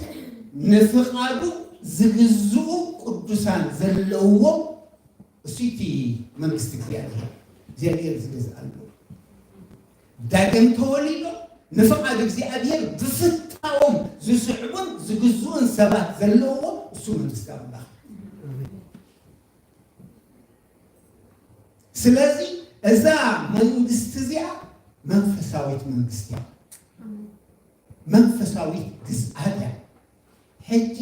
نفقادو زغزو قدوسان زلوا سيتي من استكيانها زيادير زغز قلبو داعم توليلو نفقاد أبزيادير بفتاهم زسحبون زغزون سبات زلوا سو من استقبال ስለዚህ እዛ መንግስት እዚያ መንፈሳዊት መንግስት ያ መንፈሳዊት ግዝአት ያ ሕጂ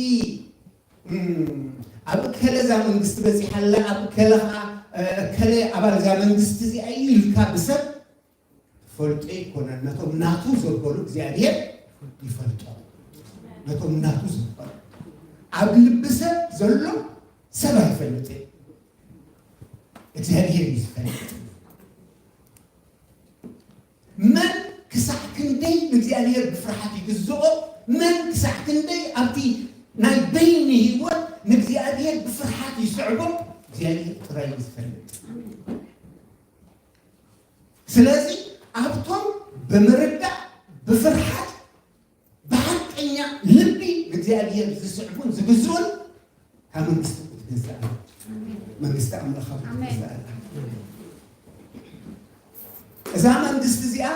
ኣብ ከለዛ መንግስት በዚህ ሓላ ኣብ ከለኻ ከለ ኣባል ዛ መንግስት እዚያ ኢልካ ብሰብ ፈልጦ ይኮነን ነቶም ናቱ ዘበሉ እግዚአብሔር ይፈልጦ ነቶም ናቱ ዘበሉ ኣብ ልብ ሰብ ዘሎ ሰብ አይፈልጥ እግዚአብሔር ይፈልጥ من كساكندي እግዚአብሔር بفرحات يجزؤ من كساكندي أبدي ناي بيني هو እግዚአብሔር بفرحات يسعبه እግዚአብሔር ጥራይ ይፈልጥ ስለዚህ አብቶም በመረዳ በፍርሃት በሐቀኛ ልቢ እግዚአብሔር ዝስዕቡን ዝግዙን ከመንግስት ይገዛል መንግስት አምላክ ይገዛል እዛ መንግስት እዚያ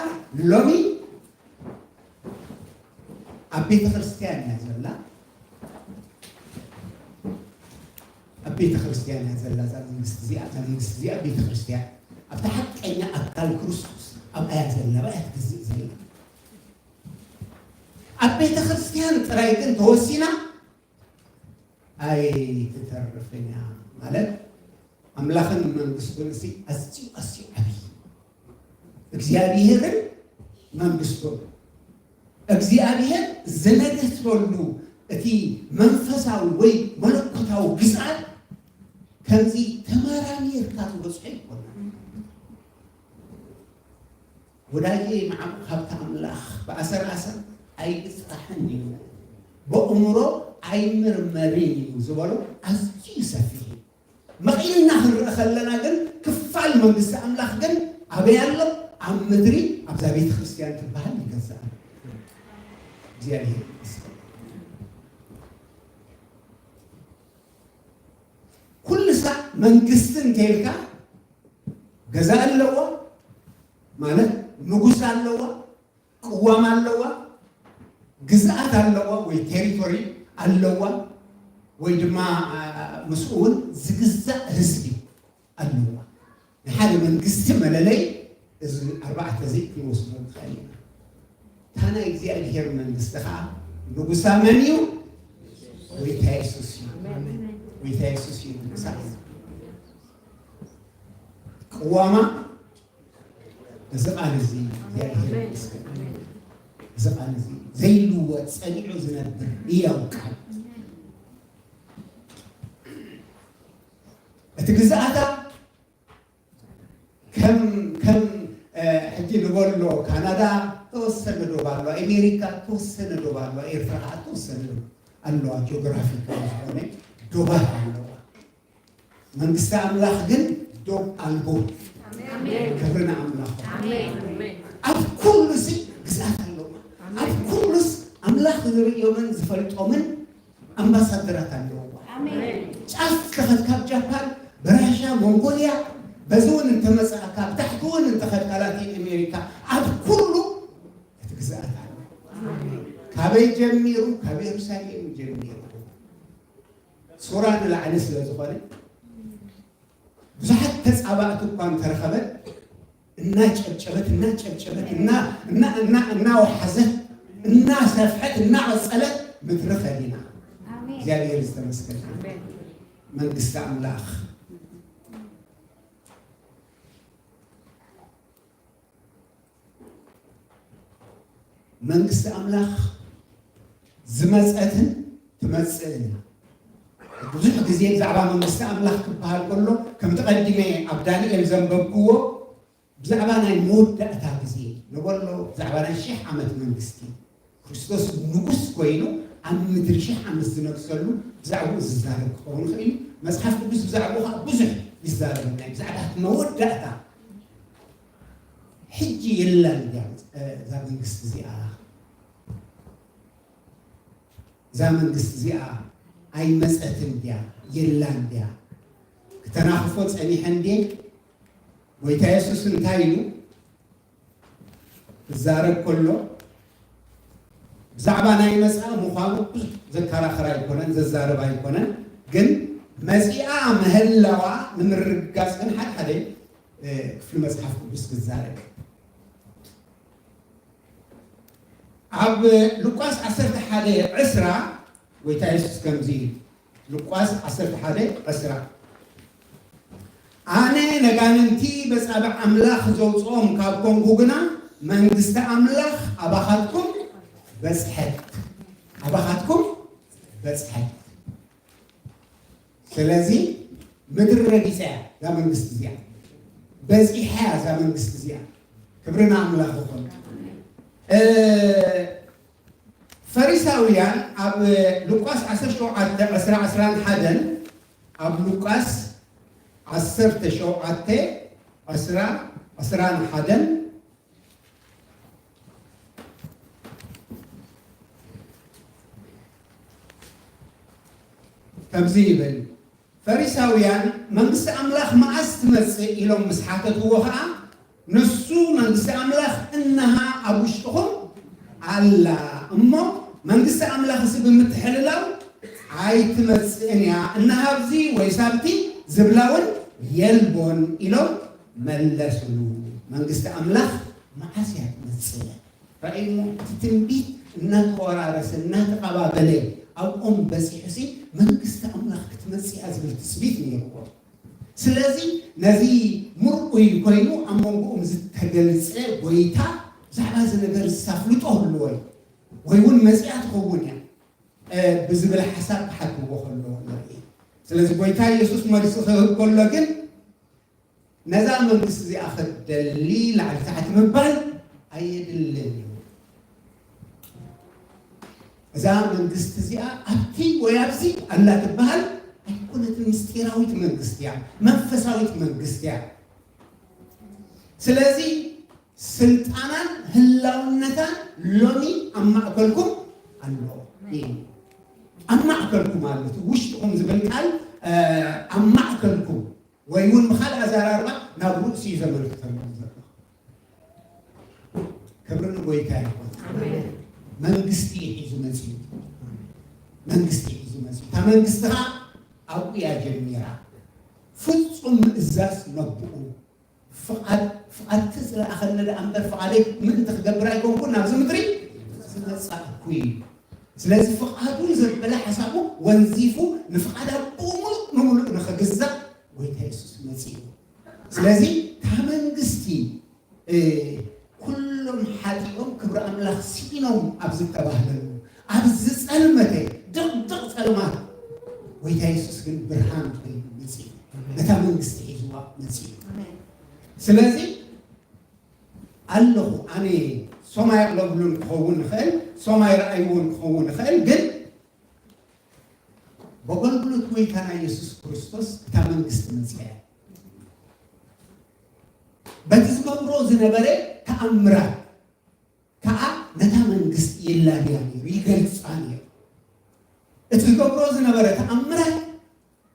ሎሚ አቤተ ክርስቲያን ያዘላ አቤተ ክርስቲያን ያዘላ ዛ መንግስት እዚያ አቤተ ክርስቲያን أبدا حقنا أكل كريستوس أبدا يزلا بقى تزلا أبيت خريستيان ترايدن توسينا أي تترفنا مالك أملاخن من قصدونسي أسيو أبي እግዚአብሔር መንግስቱ እግዚአብሔር ዘነገት ሁሉ እቲ መንፈሳዊ ወይ መለኮታዊ ግዛት ከዚህ ተማራኒ እርካቱ ወጽይ ይቆና ወዳጄ ማዕም ሀብተ አምላክ በአሰራሰር አይጽራህን በእምሮ አይምርመሪን ዝበሉ አዝጂ ሰፊ መቂልና ህረኸለና ግን ክፋል መንግስት አምላክ ግን አበያለው አምድሪ አብዛ ቤተ ክርስቲያን ተባህል ይገዛል እግዚአብሔር ኩል ሰዓት መንግስትን ቴልካ ገዛ አለዋ ማለት ንጉስ አለዋ ቅዋም አለዋ ግዛት አለዋ ወይ ቴሪቶሪ አለዋ ወይ ድማ መስኡል ዝግዛ ህዝቢ አለዋ ለሐለ መንግስት መለለይ إذ أربعة زيت يوصلون خلينا تانا እግዚአብሔር መንግስት ካ ንጉሳ መንዩ ወይታይሱስ ንጉሳ ቅዋማ ዘባን እዚ እግዚአብሔር ዘባን እዚ ዘይልወጥ ጸኒዑ ዝነብር ያውቃል تجزأها كم حجي نقول له كندا توصل دوبالو أمريكا توصل دوبالو إيرترا توصل الله جغرافي كذا دوبالو من استعمله جن دوب ألبو كبرنا أملاخ أب كل شيء جزء الله أب كل شيء أملاخ ذري يومن زفرت أمن أمباسادرات الله شاف كهذا كاب جابان براشا مونغوليا بزون أنت مسألة كاب تحكون أنت خد كلاتي أمريكا أب كله جزء الله كابي جميرو كابي رسالي جميرو سورة العنس لزخاري بزحت تسعبات وقام ترخبت الناس النا وحزت الناس سفحت الناس وصلت مترفة لنا زي يستمسك من استعملاخ من استعملاخ زمزقتن تمثلنا بزح ጊዜ ዛዕባ መንግስቲ ኣምላኽ ክበሃል ከሎ ከም ተቐዲመ ኣብ ዳንኤል ዘንበብክዎ ብዛዕባ ናይ መወዳእታ ጊዜ ንበሎ ብዛዕባ ናይ 1000 ዓመት መንግስቲ ክርስቶስ ንጉስ ኮይኑ ኣብ ምድሪ 1000 ዓመት ዝነግሰሉ ብዛዕባኡ ዝዛረብ ክኸውን ይኽእል መጽሓፍ ቅዱስ ብዛዕባኡ ብዙሕ ይዛረብ ብዛዕባ መወዳእታ ሕጂ የለን ዛ መንግስቲ እዚኣ ዛ መንግስቲ እዚኣ أي مسألة ديا يلان ديا كتناخفوت أني عندي ويتأسس نتايلو الزارب كله زعبان أي مسألة مخالف ذكر آخر يكونن الزارب يكونن جن مزيئة مهلوا من الرجاس من حد في المصحف بس الزارب عب لوكاس عصرت حدا عسرة ويتعيش كم زين لقاس عصرت حدا أسرع أنا نجانتي بس أبى أملاخ زوجهم كابكم بوجنا من دست أملاخ أباخدكم بس حد أباخدكم بس حد فلازم مدر رجيسة زمن دست زيان بس إحياء زمن دست زيان كبرنا أملاخ بكم فريساويان أب لوكاس 10 حدن أب لوكاس 10 حدن تمزيبل فريساويان من قص أملاخ ما أستمس إلهم مسحاتة وها نسو من قص أملاخ إنها أبوشتهم على أمه من قص أملاخ سب متحللاو عايت مسئنيا إنها بزي ويسابتي زبلاون يلبون إلو ملسلو من قص أملاخ ما أسيات مسئلة فإنه تتنبيت إنها قرارس إنها تقابلي أو بس يحسي من قص أملاخ تمسي أزبل تثبيت نيكو سلازي نزي مرقوي كوينو أمونكم زد تجلس ويتا زعما زنجر السافلت أهلوي ويقول مسيحة خوونيا بزبل حساب حكوا وخلوه لقي سلازي بويتا يسوس مريس كل لكن نزال من قص زي أخذ دليل على تحت مبال أيد الليل زمان قص زي أبتي ويابسي الله تبهل كنت مستيراويت من قص يعني منفساويت من قص يعني سلازي سلطانا هلاونتان لوني أما أكلكم الله أما أكلكم مالته وش تقوم زبنكال أما أكلكم ويقول مخال أزرار ما نبروك سي زمن كتير كبرنا بويكاي من قستي حزو مسيح من قستي حزو مسيح تمن قستها أو يا جميرة فصم الزاس نبؤ فقط تزرع أخذنا الأمبر فعليك من تخبر يكون كنا زمتري كوي سلازم فقطوا يزرع بلا حسابه ونزيفه نفقدها نقول نخجزة ويتأسس مسيح سلازم تمن قستي كلهم حاتيهم كبر أملاخ سينهم أبز التباهل أبز المتى دق سلمات ويتأسس بالبرهان مسيح نتامن نسي سلازي الله أنا سما يقلبون خون خيل سما يرأيون خون خيل قل بقول بلوت وين كان يسوع كريستوس تمن قسم نسيا بتسمع روز نبرة كأمرا نتمن قسم إلا يعني ريجل ثانية تسمع روز نبرة كأمرا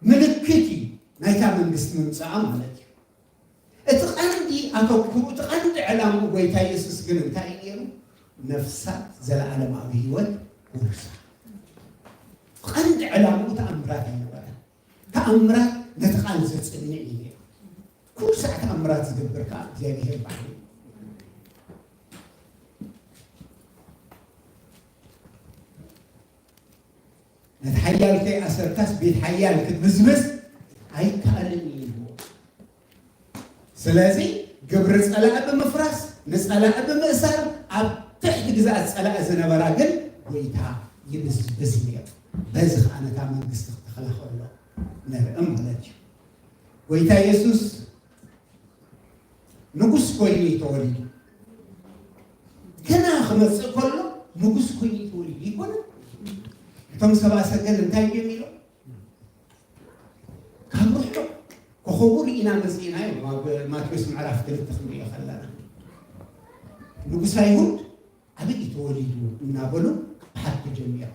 ملكتي نتمن قسم نسعى مالك اتقندي أتوقع اتقند على ويتا يسوع قلنا تاينيرو نفسات زل على ما بيود ورسا قند على موت أمرات نبرة كأمرات نتقال زتصنعيه كل ساعة أمرات تدبر كأ زي هي بعدين نتحيال كي أسركاس بيتحيال كتبزبز هاي كألمي سلازي قبر سألة بمفرس نسألة بمأسر أب تحت جزاء سألة زنبرة قل ويتها يبز بزمير بزخ أنا تعمل قصة خلق الله نرأم ولدي ويتا يسوس نقص كويني تولي كنا خمس كله نقص كويني تولي يكون تم سبعة سجل انتهي جميله كم رحتوا كخبور إنا مزينا ما تسمع عرف كل التخمية خلانا نقص هيهود أبدي توليدو نابلو حتى جميع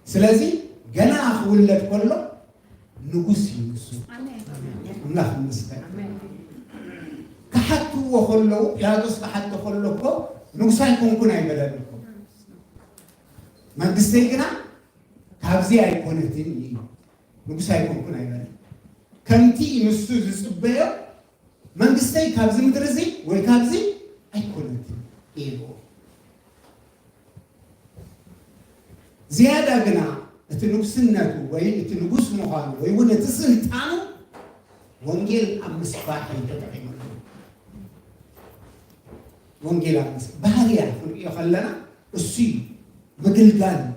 سلازي جناح ولد كله نقص يوسف الله المستعان كحتى وخلوا يا دوس كحتى خلوا كو نقص هيكون كنا يبلغكم ما تستيقنا كابزي هيكون الدنيا نقص هيكون كنا يبلغ كمتي نسوز الصبية من قستي كابزي مدرزي ويكابزي أيكون إيبو زيادة قنا تنقص الناتو وين تنقص مقام وين تصل تانو وانجيل أمس باحي تتعيمون وانجيل أمس بحريا يخلنا السي مقلقان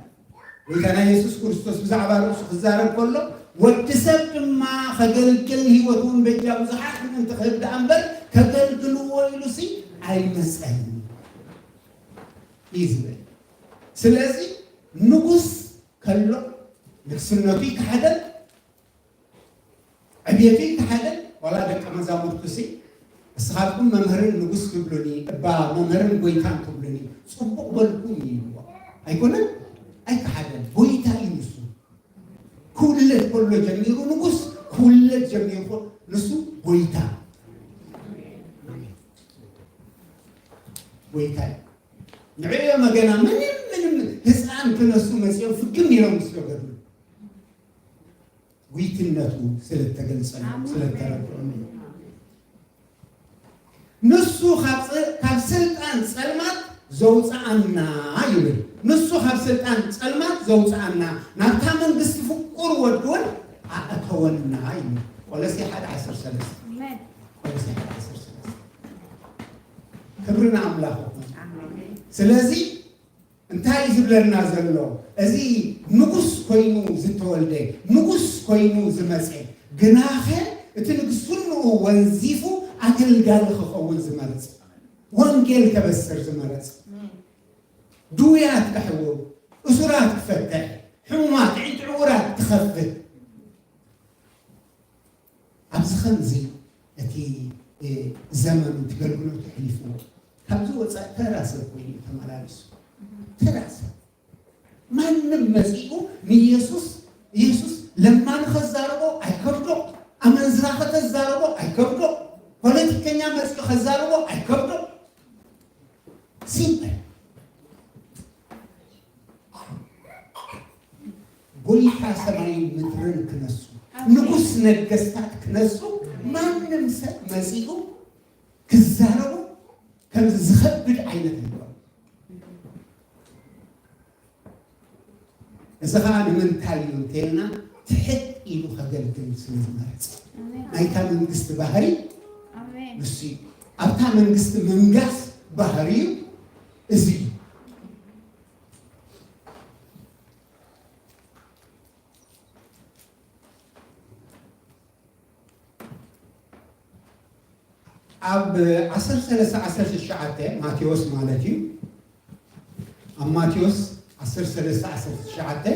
وكان يسوع كريستوس بزعبار وخزارة كله واتسبت ما خجل كل هوتون بيجاب زحف من تخيل دعنبر كجل كل ويلوسي أي مسألة إزاي سلازي نقص كله نكسرناتي كحدا عبيتي كحدا ولا دك مزامر كسي أصحابكم ممهرين نقص كبلوني با ممهرين بويتان كبلوني صبوا بالكم يبوا أيكونه أي كحدا بويتان ينسو كل جميل نقص كل جميل نسو بويتان بويتان نعيا ما جنا من هسان كنسو مسيو في كم يوم مسيو قبل ويتناتو سلة تجلسان سلة تربون نسو خبسلتان سلمات زوج عنا يقول نسو خبسلتان سلمات زوج عنا نتامن قصة فقر ودول أتونا يقول ولا سي حد 10 سنة ولا سي حد 10 سنة كبرنا أملاكم سلازي انتهى يزبلنا زلو ازي نقص كوينو زتولده نقص كوينو زمسه جناخه اتنقصنو ونزيفو اكل قال خخول زمرص وانجيل كبسر زمرص دويات تحول اسرات تفتح حمات عيد عورات تخفف ابز خنزي اتي زمن تقلقلو تحلفو كابزو تراسل كوينو تمارس تراسل ما نمسيكو من يسوس لما نخزاربو أي كبدو أمن زراخة الزاربو أي كبدو ولكن كنيا مسيكو خزاربو أي كبدو سيمبل بويتا سماي مدرن كنسو نقص نقستات كنسو ما نمسيكو كزاربو كان زخبد عينة إذا كان من تاليون تينا تحت إلو خجل تمسلم مرز أي كان من قست بحري بسي أبتا من قست منقص بحري إزي ኣብ 13:19 ማቴዎስ ማለት እዩ ኣብ ማቴዎስ 13:19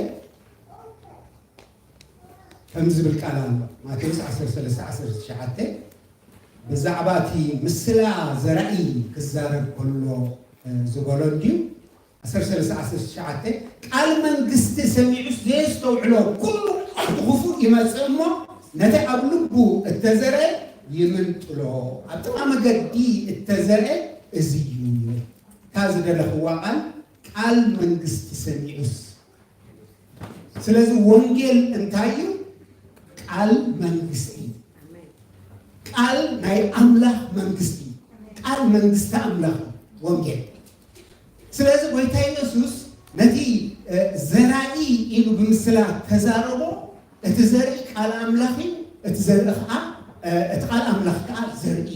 ከም ዝብል ቃል ኣሎ ማቴዎስ 13:19 ብዛዕባ እቲ ምስላ ዘርኢ ክዛረብ ከሎ ዝገሎ እንዲሁ 13:19 ቃል መንግስቲ ሰሚዑስ ዘየስተውዕሎ ኩሉ ክፉእ ይመጽእ እሞ ነቲ ኣብ ልቡ እተዘርአ ይምንጥሎ ኣብ ጥቓ መገዲ እተዘርአ እዚ እዩ ካዝ ደለኽዋ ቃል መንግስቲ ሰሚዑስ ስለዚ ወንጌል እንታይ እዩ ቃል መንግስቲ ቃል ናይ ኣምላኽ መንግስቲ ቃል መንግስቲ ኣምላኽ ወንጌል ስለዚ ጎይታ ኢየሱስ ነቲ ዘራኢ ኢሉ ብምስላ ተዛረቦ እቲ ዘርኢ ቃል ኣምላኽ እቲ ዘርኢ ከዓ እቲ ቃል ኣምላኽ ከዓ ዘርኢ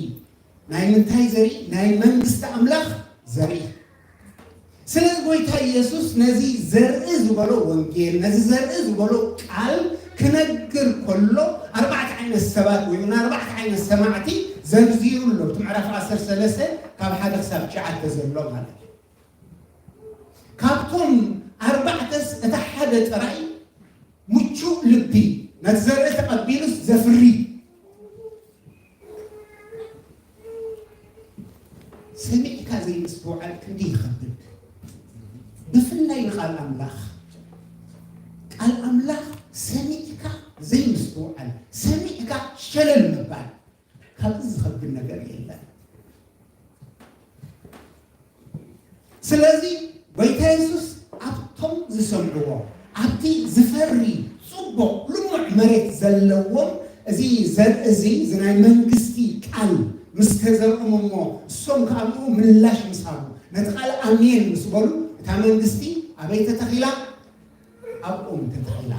ናይ ምንታይ ዘርኢ ናይ መንግስቲ ኣምላኽ ዘርኢ ስለዚ ጎይታ ኢየሱስ ነዚ ዘርኢ ዝበሎ ወንጌል ነዚ ዘርኢ ዝበሎ ቃል ክነግር ከሎ 4 ዓይነት ሰባት ወይ 4 ዓይነት ሰማዕቲ ዘርዚሩሎ እቲ ምዕራፍ 13 ካብ 1 ክሳብ 9 ዘሎ ማለት እዩ ካብቶም 4 እቲ ሓደ ጥራይ ምቹእ ልቢ ነቲ ዘርኢ ተቐቢሉስ ዘፍሪ ሰሚዕካ ዘይምስተውዓል ክንዲ ይኸብድ ብፍላይ ንቃል ኣምላኽ ቃል ኣምላኽ ሰሚዕካ ዘይምስተውዓል ሰሚዕካ ሸለል ምባል ካብዚ ዝኸብድ ነገር የለን ስለዚ ጎይታ ኢየሱስ ኣብቶም ዝሰምዕዎ ኣብቲ ዝፈሪ ጽቡቕ ልሙዕ መሬት ዘለዎም እዚ ዘርኢ እዚ ናይ መንግስቲ ቃል ምስ ተዘርኦም እሞ እሶም ካብኡ ምላሽ ምስሃቡ ነቲ ቃል ኣሜን ምስ በሉ እታ መንግስቲ ኣበይ ተተኺላ ኣብኦም ተተኺላ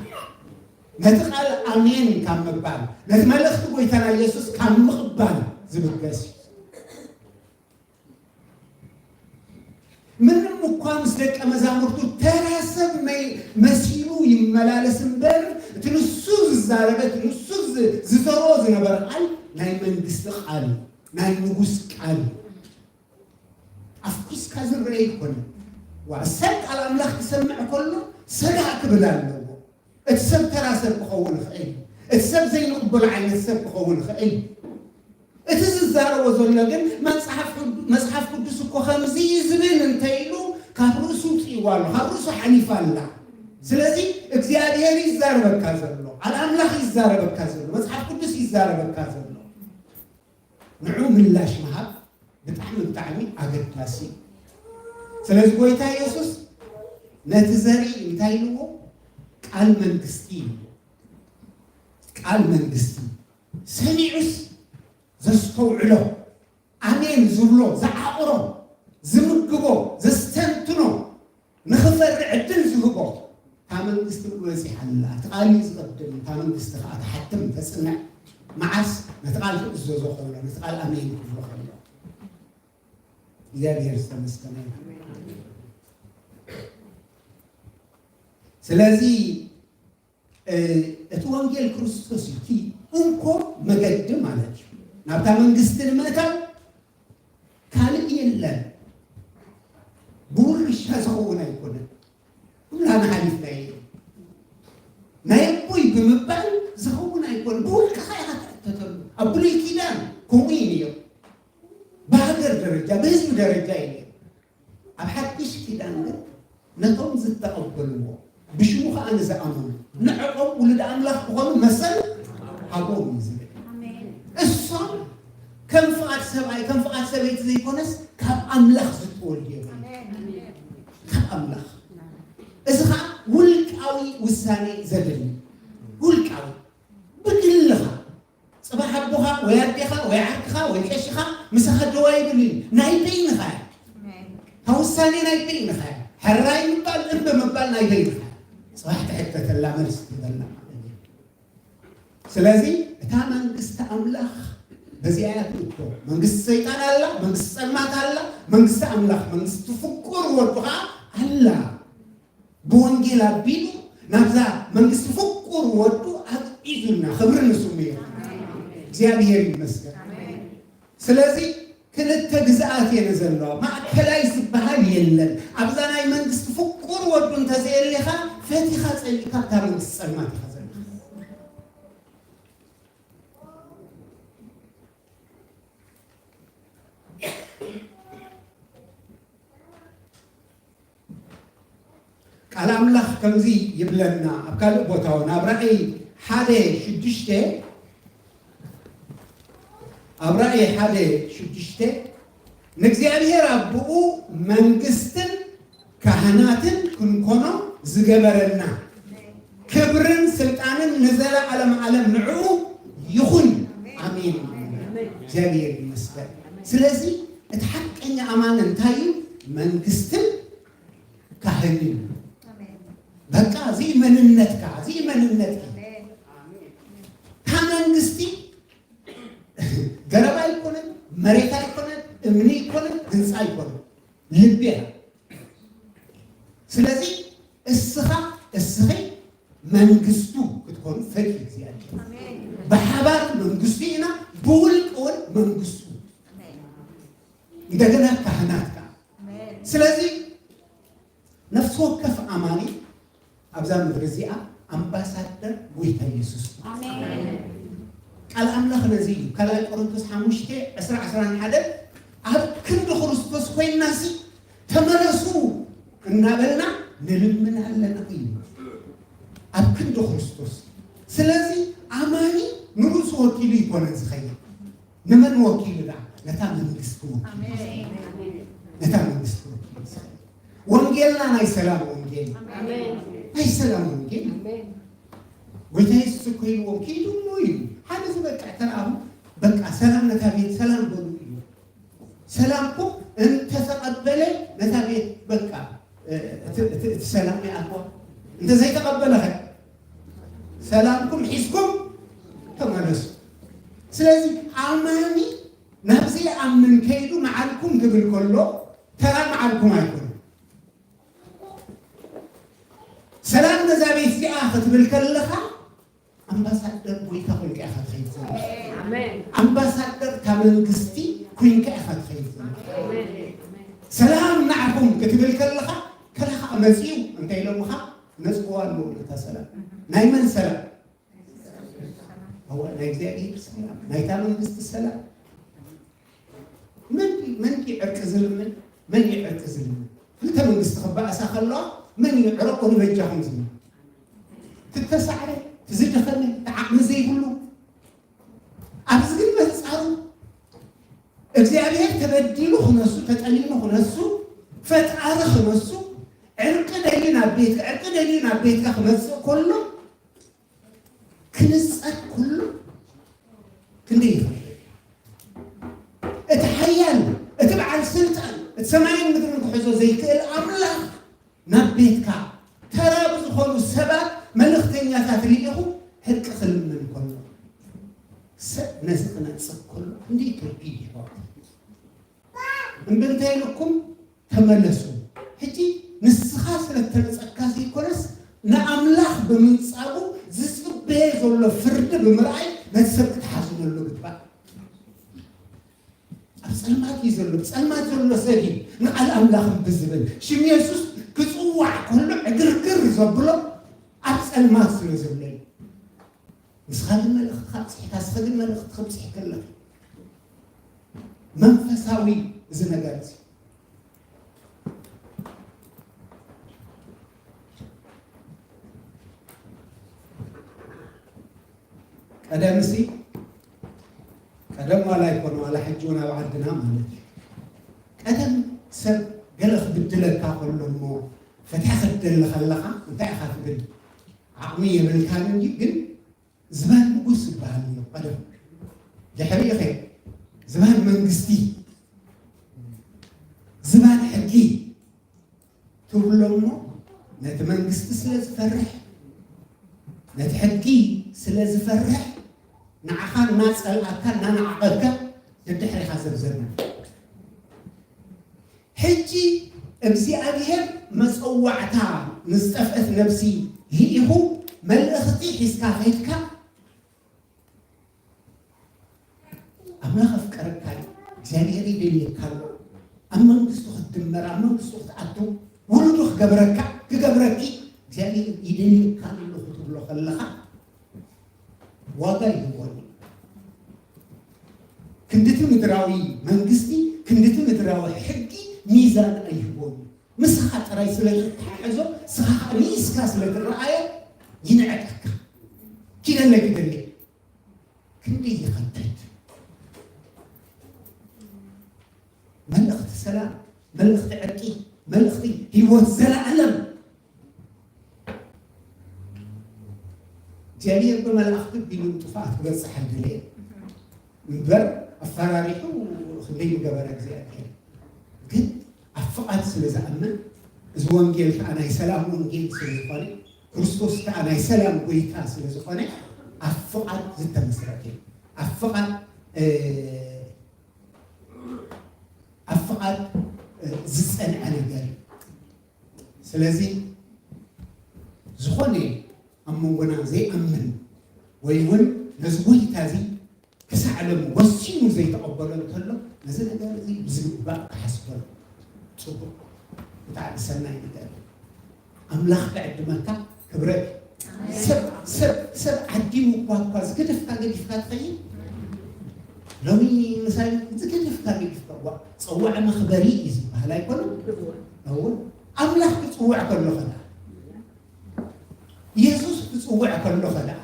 ነቲ ቃል ኣሜን ካብ ምባል ነቲ መልእኽቲ ጎይታና ኢየሱስ ካብ ምቕባል ዝብገስ ምንም እኳ ምስ ደቀ መዛሙርቱ ተራሰብ መሲሉ ይመላለስ እምበር እቲ ንሱ ዝዛረበ እቲ ንሱ ዝዘሮ ዝነበረ ቃል ናይ መንግስቲ ቃል ናይ ንጉስ ቃል ኣፍኩስካ ዝረአ ይኮነ ሰብ ቃል ኣምላኽ ክሰምዕ ከሎ ሰጋእ ክብል ኣለዎ እቲ ሰብ ተራሰብ ክኸውን ይኽእል እቲ ሰብ ዘይንቕበሎ ዓይነት ሰብ ክኸውን ይኽእል እቲ ዝዛረቦ ዘሎ ግን መጽሓፍ ቅዱስ እኮ ከምዚ ዝብል እንተኢሉ ካብ ርእሱ ፅይዋ ኣሎ ካብ ርእሱ ሓሊፋ ኣላ ስለዚ እግዚአብሔር ይዛረበካ ዘሎ ቃል ኣምላኽ ይዛረበካ ዘሎ መጽሓፍ ቅዱስ ይዛረበካ ዘሎ ንዑ ምላሽ መሃብ ብጣዕሚ ኣገዳሲ ስለዚ ጎይታ ኢየሱስ ነቲ ዘርኢ እንታይ ኢልዎ ቃል መንግስቲ ቃል መንግስቲ ሰሚዑስ ዘስተውዕሎ ኣሜን ዝብሎ ዝዓቕሮ ዝምግቦ ዘስተንትኖ ንኽፈሪ ዕድል ዝህቦ እታ መንግስቲ በፂሓላ እቲ ቃል ዝቐድም እታ መንግስቲ ከዓ ተሓትም ተፅንዕ መዓስ ነቲ ቃል ክእዘዞ ከሎ ነቲ ቃል ኣሜን ክብሎ ከሎ እግዚአብሔር ዝተመስገነ ስለዚ እቲ ወንጌል ክርስቶስ እቲ እንኮ መገዲ ማለት እዩ ናብታ መንግስቲ ንምእታው ካልእ የለን ብውርሻ ዝኸውን ኣይኮነን ኩላና ሓሊፍና እየ ናይ እቦይ ብምባል ዝኸውን ኣይኮነን ብውልቅኻ ኢኻ ትሕተተሉ ኣብ ብሉይ ኪዳን ከምኡ እዩ ነይሩ ብሃገር ደረጃ ብህዝቢ ደረጃ እዩ ነይሩ ኣብ ሓድሽ ኪዳን ግን ነቶም ዝተቐበልዎ ብሽሙ ከዓ ንዝኣመኑ ንዕቆም ውሉድ ኣምላኽ ክኾኑ መሰል ሃቦም እዩ ዝብል እሶም ከም ፍቓድ ሰብኣይ ከም ፍቓድ ሰበይቲ ዘይኮነስ ካብ ኣምላኽ ዝተወልድዮ ካብ ኣምላኽ እዚ ከዓ ውልቃዊ ውሳኔ ዘድሊ ውልቃዊ ብግልኻ ፅባሕ ኣቦኻ ወይ ኣዴኻ ወይ ዓርክኻ ወይ ቀሽኻ ምሳኻ ደዋ ይብልኒ ናይ በይንኻ ካብ ውሳኔ ናይ በይንኻ ሕራይ ምባል እንበ ምባል ናይ በይንኻ ፅባሕ ትሕተተላ መልሲ ትበላ ስለዚ እታ መንግስቲ ኣምላኽ በዚኣ ትእቶ መንግስቲ ሰይጣን ኣላ መንግስቲ ፀልማት ኣላ መንግስቲ ኣምላኽ መንግስቲ ፍቁር ወዱ ከዓ ኣላ ብወንጌል ኣቢሉ ናብዛ መንግስቲ ፍቁር ወዱ ኣፅዒዙና ክብሪ ንስሙ እዩ እግዚአብሔር ይመስገን ስለዚህ ክልተ ግዝአት የነዘለዋ ማእከላይ ዝበሃል የለን አብዛናይ መንግስት ፍቁር ወዱ እንተዘየልኻ ፈቲኻ ፀሊካ እታ መንግስት ፀልማት ኢኻ ዘለኻ ቃል አምላኽ ከምዚ ይብለና ኣብ ካልእ ቦታ እውን ኣብ ራእይ 1:6 ኣብ ራእይ 1:6 ንእግዚአብሔር አብኡ መንግስትን ካህናትን ክንኮኖ ዝገበረና ክብርን ስልጣንን ንዘለዓለም ዓለም ንዕኡ ይኹን አሜን እግዚአብሔር ይመስገን ስለዚህ እቲ ሓቀኛ አማን እንታይ መንግስትን ካህንን በቃ እዚ መንነትካ ከመንግስቲ ገረባ ይኮነን መሬት አይኮነን እምኒ ይኮነን ህንፃ ይኮነን ልብያ ስለዚህ እስኺ መንግስቱ ክትኮኑ ፈቂ እግዚአብሔር በሐባር መንግስቱ ኢና በውልቅውን መንግስቱ እንደገና ካህናት ጋር ስለዚህ ነፍስ ወከፍ አማኒ አብዛ ምድር እዚኣ አምባሳደር ጎይታ ኢየሱስ አሜን ቃል አምላኽ ነዚ ከላይ ቆሮንቶስ 5:11 ኣብ ክንዲ ክርስቶስ ኮይናሲ ተመለሱ እናበልና ንልምን ኣለና እዩ ኣብ ክንዲ ክርስቶስ ስለዚህ አማኒ ንሩስ ወኪሉ ይኮነን ዝኸይ ንመን ወኪሉ ዳ ነታ መንግስት አሜን ነታ መንግስት ወንጌልና ናይ ሰላም ወንጌል አሜን ናይ ሰላም ወንጌል አሜን ጎይታ ኢየሱስ ኮይልዎም ኪዱሞ እዩ ሓደ ዝበቃ ተራቡ በቃ ሰላም ነታ ቤት ሰላም በሉ እዩ ሰላም እኮ እንተ ተቀበለ ነታ ቤት በቃ ሰላም ያልኩ እንተ ዘይተቀበለ ሰላምኩም ሒስኩም ተመለሱ ስለዚህ አማኒ ነፍሲ አምን ከይዱ መዓልኩም ግብል ከሎ ተራ መዓልኩም አይኮን ሰላም ነዛ ቤት እዚኣ ክትብል ከለኻ አምባሳደር ጎይታ ኮይንካ ኢኻ ትኸይድ አሜን አምባሳደር ከመንግስቲ ኮይንካ ኢኻ ትኸይድ አሜን ሰላም ናዕኩም ክትብል ከለኻ ከለኻ መጺው እንታይ ኢሎምኻ ነጽዋል ነው ተሰላም ናይ መን ሰላም هو ናይ እግዚአብሔር ሰላም ናይታ መንግስት ሰላም من يعرق زلمن من يعرق زلمن انت من استخباء ساخلوا من يعرقوا يبجحهم زلمن تتسعره تزيد خلني تعقم زي كله ابزغن بتصارو እግዚአብሔር ተበድሉ ሆነሱ ተጠሊሉ ሆነሱ ፈጣሪ ሆነሱ ዕርቅ ደሊና ቤት ከመጽ ኩሉ ክንጸት ኩሉ ክንዴ اتحيان اتبع السلطان السماين مدر كحزو زي كل املاح نبيتك ترى بزخونو السبب ملختنياتات ليهو هلك خل من كله نزقنا تصق كله عندي تركي من بنتين لكم تملسوا حتي نسخاس للتنسكاسي كورس نأملاح بمنصابو زسب بيزو له فرد بمرأي نسبت حاسن له بتبع ጸልማት ይዘሉ ጸልማት ዘሎ ሰዲ ንዓል አምላኽ ብዝብል ሽም ኢየሱስ ክጽዋዕ ኩሉ እግርግር ዘብሎ ኣብ ጸልማት ስለ ዘለይ ንስኻን መልእኽት ካስፈል መልእኽት ክብጽሕ ከለኽ መንፈሳዊ እዚ ነገር እዚ ቀደም ላይ ሆኖ على حجونا بعدنا ማለት ቀደም ሰብ ገለኽ ብድለካ ሁሉም ፈታህ ድል خلኻ እንታይ አኻትብል ዓቅሚ የብልካን እንጂ ግን ዝባን ንጉስ ይባሃል ነው ቀደም ለሕሪኸ ዝባን መንግስቲ ዝባን ሕጊ ትብሎሞ ነቲ መንግስቲ ስለዝፈርሕ ነቲ ሕጊ ስለዝፈርሕ نعخان ناسأل أكان نعقلك تدحري حسب زرنا حجي أمسي أبيهم مسؤوعتا نستفأث نفسي هي هو ملأختي حسكافتك أما خفكرك يدليك أمنكستو خدمر أمنكستو خدعتو ولدو خجبرك كجبركي يعني يدليك كان اللي خطب له خلها واقع يقول كندت مدراوي منجستي كندت مدراوي حقي ميزان أيهون مسخات رئيس الحزب سخ ميز كاس للرعاية ينعكك كذا نقدر لي كندي يخدت ملخت سلام ملخت عرقي ملختي يوزل علم جالية بملخت بينو تفاعل بس حد ليه مبر الفراريحو خليه جبرك زيادة قد أفقد سلزة أمن زوان جيل أنا يسلام ونجيل سلزقاني كريستوس أنا يسلام ويتا سلزقاني أفقد زت مسركين أفقد أفقد زسأل أنا جاري سلزي زخوني أمونا زي أمن ويون نزوي تازي كسعلم وسيم زي تقبلوا كله نزل هذا زي بزبق حسبه صبر بتاع السنة يدار أملاخ بعد ما كان كبرت سب عدي مقاطع زكيت فكان يفكر خير لو مثلا زكيت فكان يفكر صوّع مخبري اسمه هلا يكونوا أول أملاخ بتصوّع كله خلا يسوع بتصوّع كله خلا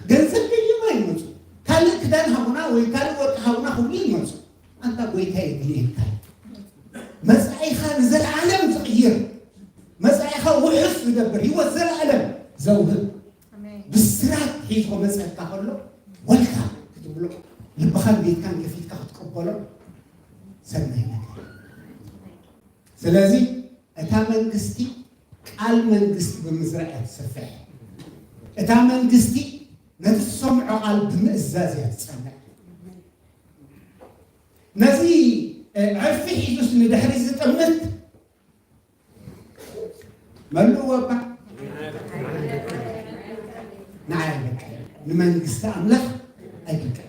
جنسك ما يموت كان كدان هونا ويكان وقت هونا هم يموت أنت بويتاي بليه كاي مسعي خان زل العالم تغيير مسعي خان وحس يدبر هو زل العالم زوهب بالسرعة حيث هو مسعي كهرلو والكا كتب له يبخل بيت كان كفيت كهت قبله سمعنا سلازي أتامن قستي قال من قستي بمزرعة سفاح أتامن قستي نتسمع قال بمئزازي هتسمع نزي عرفي حيث ندحري زتأمت ملو وقع نعالك لمن قستعملك أجلك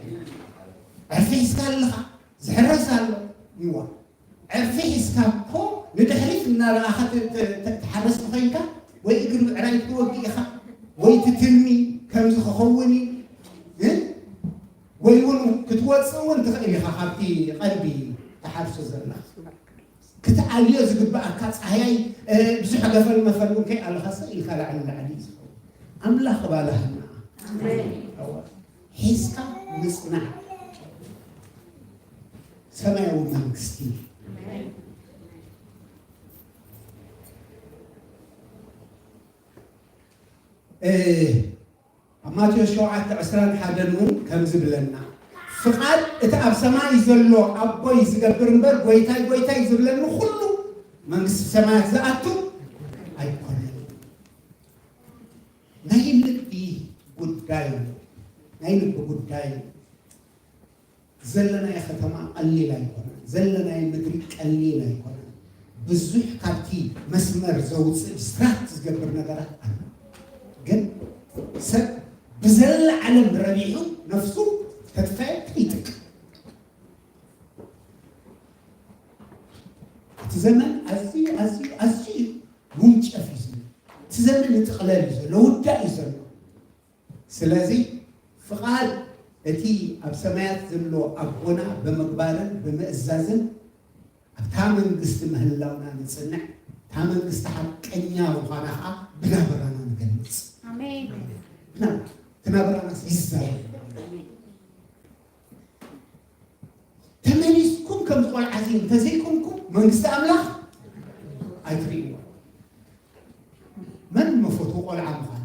عرفي اسكال لها زحرة سالو نوا عرفي اسكال كو ندحري في النار أخذ تحرس بخينك ويقرب عرايك توقيخا ويتتلمي كم زخوني ويقولوا كتوصون تخلي خاطي قلبي تحرس الزرنا كتعالي زقب أكاس هاي بزح قفل مفلون كي على خاصة يخلع عن العليز أملاخ بالهنا حسك نصنع سماء ومنكستي أما تشوعات عسران حدنون كم زبلنا فقال إتعب سماء يزلو أبو يزقبر نبر ويتاي يزبلنا كله من السماء زاتو أيقون نايلك بي قداي نايلك بقداي زلنا يا ختما قليلا يكون زلنا يا مدري قليلا يكون بزح كارتي مسمر زوج سترات تزقبر نقرات جن سب بزل علم ربيعه نفسه تدفع كريتك تزمن أزي ممتع في زمن تزمن انتقلال زمن لو داء زمن سلازي فقال التي أبسمات زلو أبونا بمقبالا بمئزازن تامن قست مهلاونا نتصنع تامن قست حق أنيا وخاناها بنابرانا نقلنس آمين نعم تنابرانا يزاي تمنيسكم كم تقول عزيم تزيكم من قست أملاخ أيتريد من مفتو قول عمخان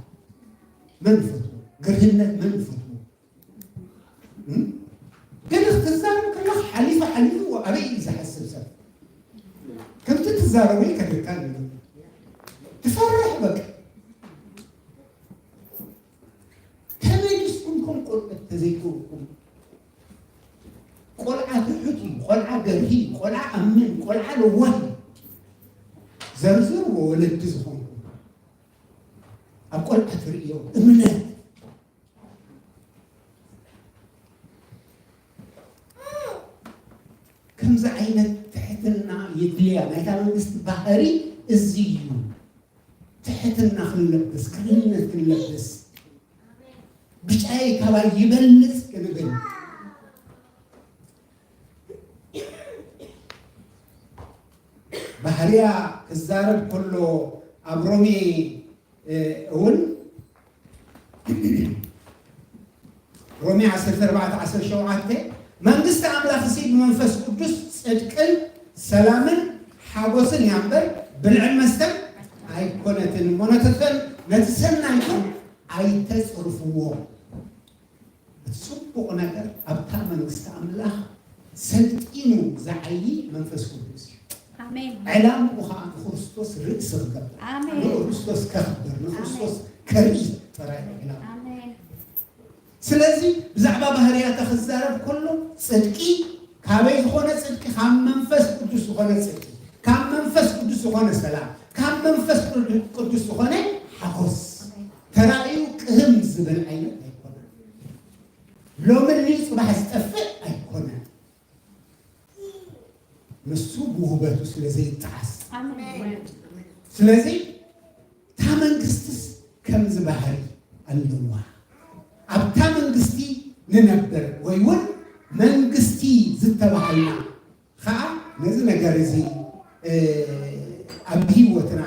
من فتو قرهنة من فتو قال اختزار كله حليفة وأبي إذا حسب سب كم تتزاروي كان تفرح بك كم يسكنكم قل تزيكوكم قل عدحتي قل عقرهي قل عأمن قل علوهي زرزر وولد تزخونكم أقول أتريو إمنات ናይታ መንግስቲ ባህሪ እዝዩ ትሕትና ክንለብስ ክልነት ክንለብስ ብጫይ ከባይ ይበልጽ ክንብል ባህሪያ ክዛረብ ከሎ ኣብ ሮሜ እውን ሮሜ 14:17 መንግስቲ ኣምላኽ ሲ ብመንፈስ ቅዱስ ጽድቅን ሰላምን ሓጎስን ያንበር ብልዕን መስተን ኣይኮነትን ሞነተን ነቲ ሰናይኩም ኣይተጽርፍዎ ጽቡቕ ነገር ኣብታ መንግስቲ ኣምላኽ ሰልጢኑ ዝዓይ መንፈስ ቅዱስ አሜን ዕላም ውሃ ክርስቶስ ርእስ ገብ አሜን ክርስቶስ ከኽብር ክርስቶስ ከርኢ ጥራይ ኢላ አሜን ስለዚህ ብዛዕባ ባህርያት ክዛረብ ከሎ ጽድቂ ካበይ ዝኾነ ጽድቂ ካብ መንፈስ ቅዱስ ዝኾነ ጽድቂ ካብ መንፈስ ቅዱስ ዝኾነ ሰላም ካብ መንፈስ ቅዱስ ዝኾነ ሓጎስ ተራእዩ ቅህም ዝብል ዓይነት ኣይኮነን ሎምኒ ጽባሕ ዝጠፍእ ኣይኮነን ንሱ ብውበቱ ስለዘይጠዓስ ስለዚህ ታ መንግስትስ ከም ዝበሃሪ ኣለዋ ኣብታ መንግስቲ ንነብር ወይ እውን መንግስቲ ዝተባሃልና ከዓ ነዚ ነገር እዚ ኣብ ህይወትና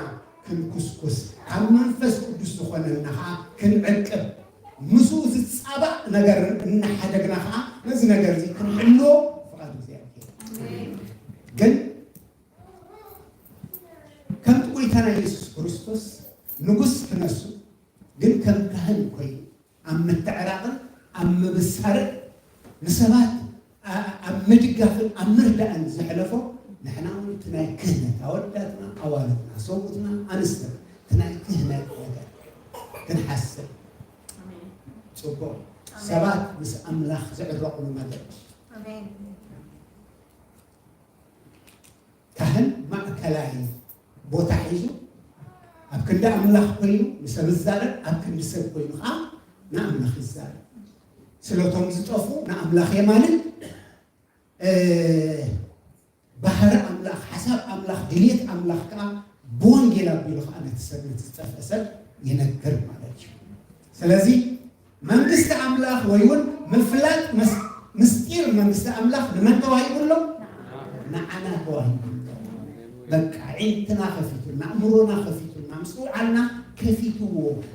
ክንኩስኩስ ኣብ መንፈስ ቅዱስ ዝኾነና ከዓ ክንዕቅብ ምስኡ ዝፃባእ ነገር እናሓደግና ከዓ ነዚ ነገር እዚ ክንሕልዎ ፍቓድ እግዚኣብሔር ግን ከምቲ ጎይታና ኢየሱስ ክርስቶስ ንጉስ ክነሱ ግን ከም ካህን ኮይኑ ኣብ ምትዕራቕን ኣብ ምብሳርን ንሰባት ኣብ ምድጋፍን ኣብ ምርዳእን ዘሕለፎ ንሕና እውን እቲ ናይ ክህነት ኣወዳትና ኣዋልድና ሰብኡትና ኣንስትና እቲ ናይ ክህነት ነገር ክንሓስብ ጽቡቕ ሰባት ምስ ኣምላኽ ዝዕረቕሉ መገዲ ካህን ማእከላይ ቦታ ሒዙ ኣብ ክንዲ ኣምላኽ ኮይኑ ንሰብ ዝዛረብ ኣብ ክንዲ ሰብ ኮይኑ ከዓ ንኣምላኽ ይዛረብ ስለቶም ዝጠፉ ንኣምላኽ የማንን ባህሪ ኣምላኽ ሓሳብ ኣምላኽ ድሌት ኣምላኽ ከዓ ብወንጌል ኣቢሉ ከዓ ነቲ ሰብ ነቲ ዝጠፍአ ሰብ ይነግር ማለት እዩ ስለዚ መንግስቲ ኣምላኽ ወይ እውን ምፍላጥ ምስጢር መንግስቲ ኣምላኽ ንመን ተዋሂቡሎ ንዓና ተዋሂቡ በቃ ዒንትና ከፊቱና እምሮና ከፊቱና ምስውዓልና ከፊትዎ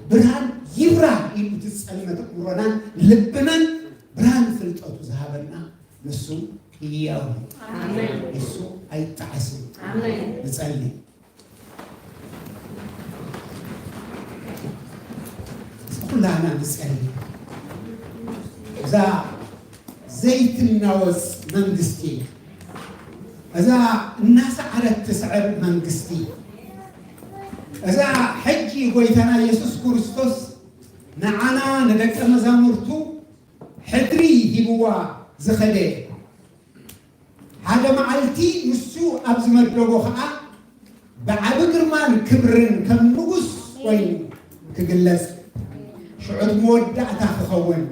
ብርሃን ይብራ ኢሉ ትጸልመት እምሮናን ልብናን ብርሃን ፍልጠቱ ዝሃበና ንሱ ሕያው ንሱ ኣይጠዓስም ንጸልይ ኩላና ንጸልይ እዛ ዘይትናወፅ መንግስቲ እዛ እናሰዓረት ትስዕር መንግስቲ እዛ ሕጂ ጎይታና ኢየሱስ ክርስቶስ ንዓና ንደቀ መዛሙርቱ ሕድሪ ሂብዋ ዝኸደ ሓደ መዓልቲ ንሱ ኣብ ዝመደቦ ከዓ ብዓብ ግርማን ክብርን ከም ንጉስ ኮይኑ ክግለጽ ሽዑት መወዳእታ ክኸውን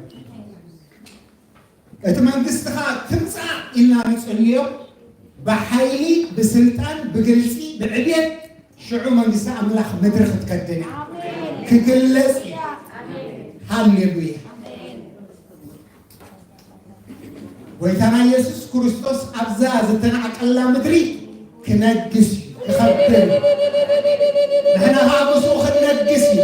እቲ መንግስቲ ከዓ ትምፃእ ኢልና ንጽልዮ ብሓይሊ ብስልጣን ብግልፂ ብዕብየት ሽዑ መንግስቲ ኣምላኽ ምድሪ ክትከድን ክግለጽ ሃሌሉያ ጎይታና ኢየሱስ ክርስቶስ ኣብዛ ዝተናዕቀላ ምድሪ ክነግስ ክኸብር ንሕና ከዓ ምስኡ ክንነግስ እዩ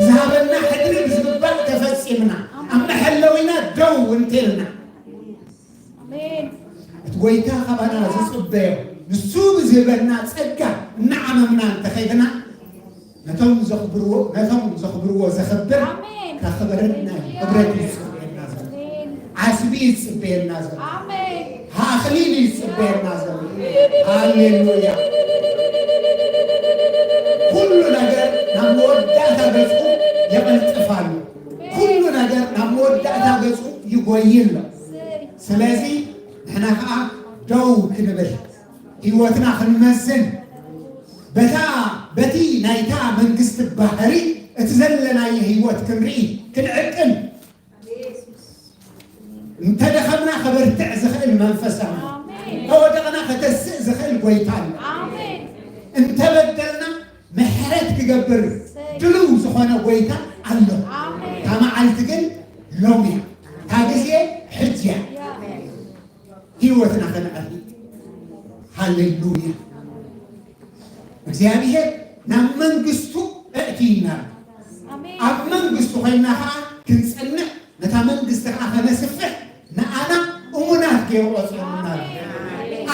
ዝሃበና ሕድሪ ብዝግባእ ተፈፂምና ኣብ መሐለዊና ደው እንተልና እቲ ጎይታ ካባና ዝፅበዮ ንሱ ብዝህበና ጸጋ እናዓመምና እንተኸይድና ነቶም ዘኽብርዎ ዘኽብር ከኽብረና ሕብረት ይፅበየና ዘሎ ዓስቢ ይፅበየና ዘሎ ኣኽሊል ይፅበየና ዘሎ ሃሌሉያ ኩሉ ነገር ናብ መወዳእታ ገጹ የቐልጥፋሉ ኩሉ ነገር ናብ መወዳእታ ገጹ ይጎይሎ ስለዚ ንሕና ከዓ ደው ክንብል ህይወትና ክንመዝን በቲ ናይታ መንግስቲ ባህሪ እቲ ዘለናዮ ህይወት ክንርኢ ክንዕቅን እንተደኸምና ከበርትዕ ዝኽእል መንፈሳዊ ተወደቕና ከተስእ ዝኽእል ጎይታ አለ አሜን እንተበደልና ምሕረት ክገብር ድልው ዝኾነ ጎይታ አለ አሜን ታማዓልት ግን ሎሚ ታግዜ ሕጅያ ህይወትና ከነአሊ ሃሌሉያ እግዚአብሔር ናብ መንግስቱ እእቲና አሜን ኣብ መንግስቱ ኮይና ክንጸንዕ ነታ መንግስት ከነስፍሕ ንኣና እሙናት ገይሮጽና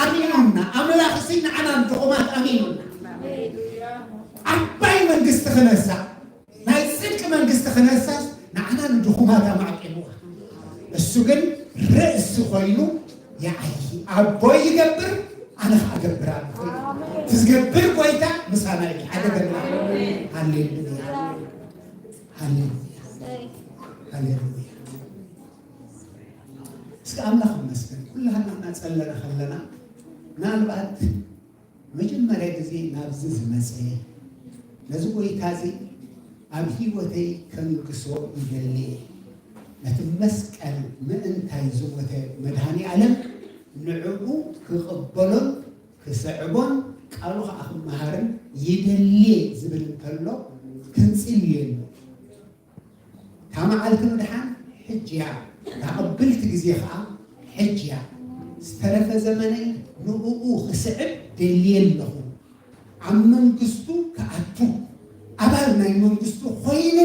አሚኑና አምላክ ሲና አናን ተቆማት አሚኑና አባይ መንግስት ከነሳ ናይ ጽድቅ መንግስት ከነሳ ንአናን ድኹማታ ማዕቂሙ እሱ ግን ርእስ ኮይኑ ያይ አቦይ ይገብር አና አገብራለሁ ትዝገብር ጎይታ ምሳና ይሐደገና ሃሌሉያ ሃሌሉያ ሃሌሉያ እስከ አምላክ መስገን ኩላህና ጸለና ኸለና ናልባት መጀመሪያ ጊዜ ናብዝ ዝመጽ ነዚ ጎይታ እዚ ኣብ ህይወተይ ከንግሶ ይደሊ ነቲ መስቀል ምእንታይ ዝሞተ መድሃኒ ዓለም ንዕኡ ክቕበሎን ክስዕቦን ቃሉ ከዓ ክመሃርን ይደሊ ዝብል እንተሎ ክንጽልየሉ ታመዓልቲ ምድሓን ሕጅያ ታቐብልቲ ግዜ ከዓ ሕጅያ ዝተረፈ ዘመነይ ንኡኡ ክስዕብ ደልየ ኣለኹ ኣብ መንግስቱ ከኣቱ ኣባል ናይ መንግስቱ ኮይነ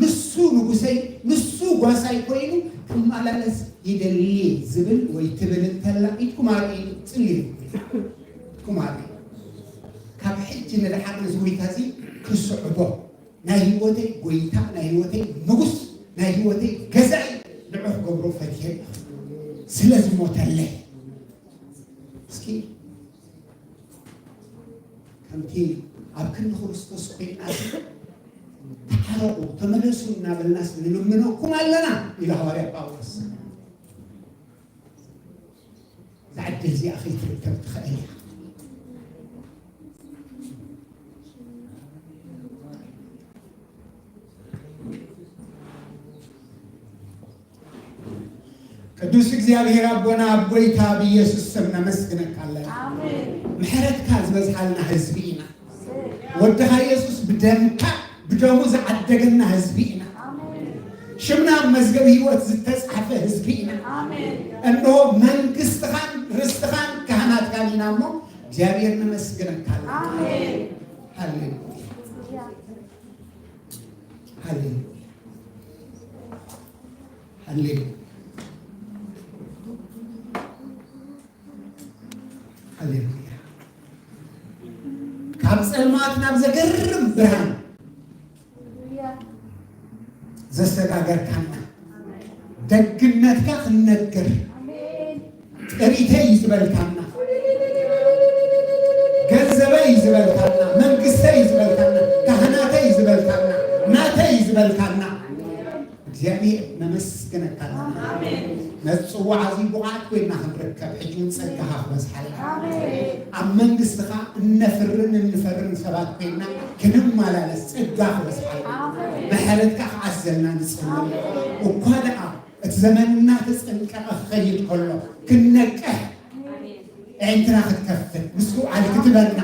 ንሱ ንጉሰይ ንሱ ጓሳይ ኮይኑ ክመላለስ ይደሊ ዝብል ወይ ትብል እንተላ ኢትኩም ኣርኢ ጽልዩ ኢትኩም ኣርኢ ካብ ሕጂ ንድሓር ነዚ ጎይታ እዚ ክስዕቦ ናይ ህይወተይ ጎይታ ናይ ህይወተይ ንጉስ ናይ ህይወተይ ገዛኢ ንዑ ክገብሮ ፈትየ ስለ ዝሞተለይ እስኪ ከምቲ ኣብ ክንዲ ክርስቶስ ኮይና ተሓረቁ ተመለሱ እናበልናስ ንልምነኩም ኣለና ኢሉ ሐዋርያ ጳውሎስ ዝዓድል እዚኣ ከይትርከብ ትኽእል እያ ቅዱስ እግዚአብሔር አቦና አቦይታ በኢየሱስ ስም ነመስግነክ ኣለና አሜን ምሕረትካ ዝበዝሓልና ህዝቢ ኢና ወድኻ ኢየሱስ ብደምካ ብደሙ ዝዓደገና ህዝቢ ኢና አሜን ሽምና መዝገብ ህይወት ዝተጻፈ ህዝቢ ኢና አሜን እንሆ መንግስትኻን ርስትኻን ካህናትካን ኢና እሞ እግዚአብሔር ነመስግነክ ኣለና አሜን ሃሌሉያ ሃሌሉያ ሃሌሉያ ሃሌሉያ ካብ ጸልማት ናብ ዘገርም ብርሃን ዘሰጋገርካና ደግነትካ ክነገር ጥሪተይ ዝበልካና ገንዘበይ ዝበልካና መንግስተይ ዝበልካና ካህናተይ ዝበልካና ናተይ ዝበልካና እግዚአብሔር ነመስግነካ አሜን ነጽዋዕ እዚ ቡዓት ኮይና ክንርከብ ሕጂውን ጸጋኻ ክበዝሓልና ኣብ መንግስትኻ እንፈርን ሰባት ኮይና ክንመላለስ ጸጋ ክበዝሓልና ምሕረትካ ክዓዘልና ንጽልይ እኳ ደኣ እቲ ዘመንና ተጸንቀቐ ክኸይድ ከሎ ክንነቅሕ ዕንትና ክትከፍት ምስኡ ዓሊ ክትበልና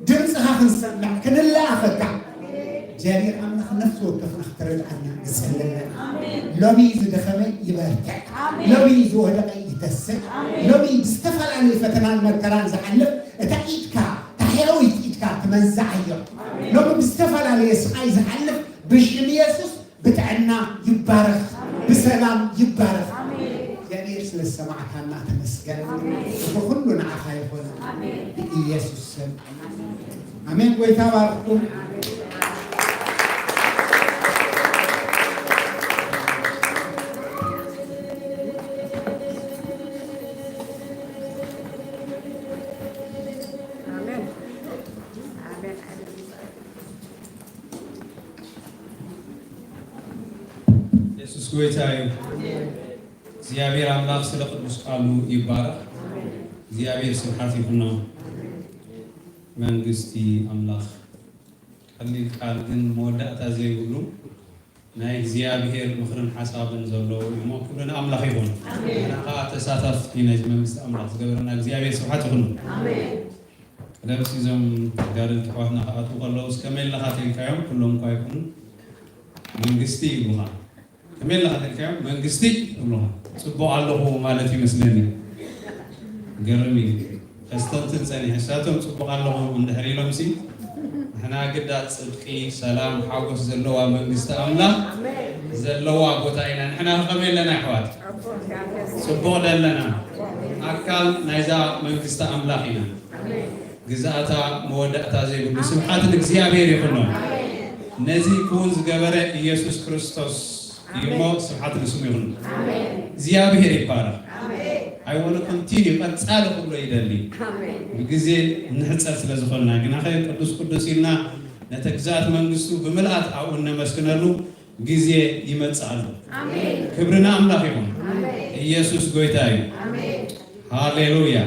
ድምፅኻ ክንሰምዕ ክንለኣኸካ እግዚአብሔር አምላክ ነፍስ ወከፍና ክትረድአና ንጽልይ ሎሚ ዝደኸመ ይበርትዕ ሎሚ ዝወደቀ ይተስዕ ሎሚ ብዝተፈላለዩ ፈተናን መከራን ዝሓልፍ እታ ኢድካ ታሕያዊት ኢድካ ትመንዛዕ እዮ ሎሚ ብዝተፈላለየ ስቃይ ዝሓልፍ ብሽም ኢየሱስ ብጥዕና ይባረኽ ብሰላም ይባረኽ እግዚአብሔር ስለ ሰማዕካና ተመስገን ብኩሉ ንዓኻ ይኾነ ብኢየሱስ ስም አሜን ጎይታ ባርኩም ጎይታዬ እግዚአብሔር አምላክ ስለ ቅዱስ ቃሉ ይባረክ እግዚአብሔር ስብሐት ይሁን መንግስቲ አምላክ ቀሊል ቃል ግን መወዳእታ ዘይብሉ ናይ እግዚአብሔር ምኽርን ሓሳብን ዘለዎ እሞ ኩልና ኣምላኽ ይኹን ኣና ተሳታፍቲ ናይ መንግስቲ ኣምላኽ ዝገበረና እግዚአብሔር ስብሓት ይኹን ኣሜን ለብስ ይዞም ጋርን ተሓዋትና ከኣቱ ከለዉ እስከመይ ለኻ ተንካዮም ኩሎም እኳ ይኹኑ መንግስቲ ይብሉኻ ከመይ ለኻ ተንካዮም መንግስቲ ይብሉኻ ጽቡቕ ኣለኹ ማለት ይመስለኒ ገርም እዩ ከስተንትን ፀኒሕ እሳቶም ጽቡቕ ኣለኹ እንድሕር ኢሎምሲ ንሕና ግዳት ጽድቂ ሰላም ሓጎስ ዘለዋ መንግስቲ ኣምላኽ ዘለዋ ቦታ ኢና ንሕና ከመይ ኣለና ኣሕዋት ጽቡቕ ዘለና ኣካል ናይዛ መንግስቲ ኣምላኽ ኢና ግዛእታ መወዳእታ ዘይብሉ ስብሓት ንእግዚአብሔር ይኹን ነዚ ኩን ዝገበረ ኢየሱስ ክርስቶስ እሞ ስብሓት ንስሙ ይኹን እግዚአብሔር ይባረክ I want to continue ቀጻል ሁሉ ይደሊ ግዜ እንሕፀር ስለ ዝኾንና ግና ቅዱስ ኢልና ነቲ ግዛእት መንግስቱ ብምልኣት ኣብኡ ነመስግነሉ ግዜ ይመጽኣሉ አሜን ክብርና ኣምላኽ ይኹን ኢየሱስ ጎይታ እዩ ሃሌሉያ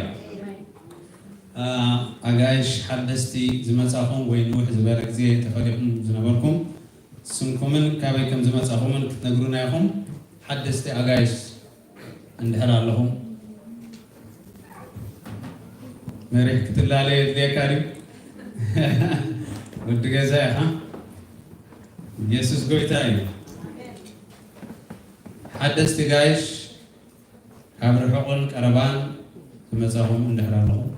ኣጋይሽ ሓደስቲ ዝመጻኹም ወይ ንውሕ ዝበለ ግዜ ተፈሊኹም ዝነበርኩም ስምኩምን ካበይ ከም ዝመጻኹምን ክትነግሩና ኢኹም ሓደስቲ ኣጋይሽ እንድሕር ኣለኹም መሪሕ ክትላለየ ድልየካ ድዩ ውዲ ገዛ ኢኻ ኢየሱስ ጎይታ እዩ ሓደስቲ ጋይሽ ካብ ርሑቕን ቀረባን ዝመጻኹም እንድሕር ኣለኹም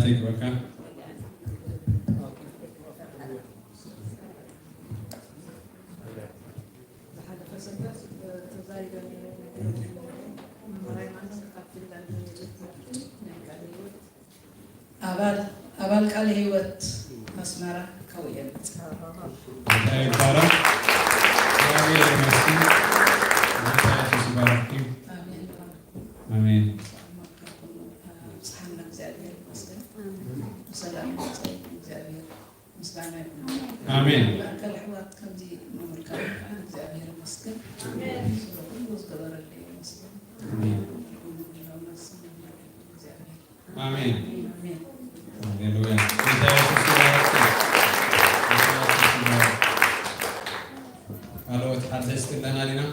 Take Raka. أبال قال هيوت مسمارة كوية. آمين. آمين. كل حوات كم دي مملكة زابير مسكن. آمين. آمين. هللويا. هلو تحدثت لنا لنا.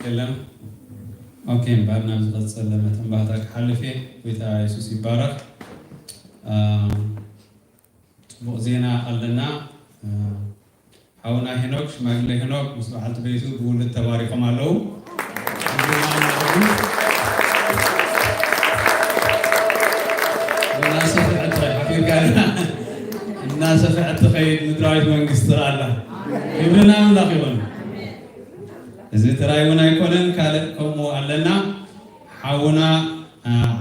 كلام اوكي بعدنا نزغصل لما تنبهتك حلفي ويتا يسوس يبارك بوزينا قلنا حاونا هنوك شماغلي هنوك مصباحات بيتو بقول التبارك مالو الناس فعلت حفير قالنا الناس فعلت خير مدرايت منقصة الله يبرنا من داخلون إذا ترايونا يكونن كالكم علنا حاونا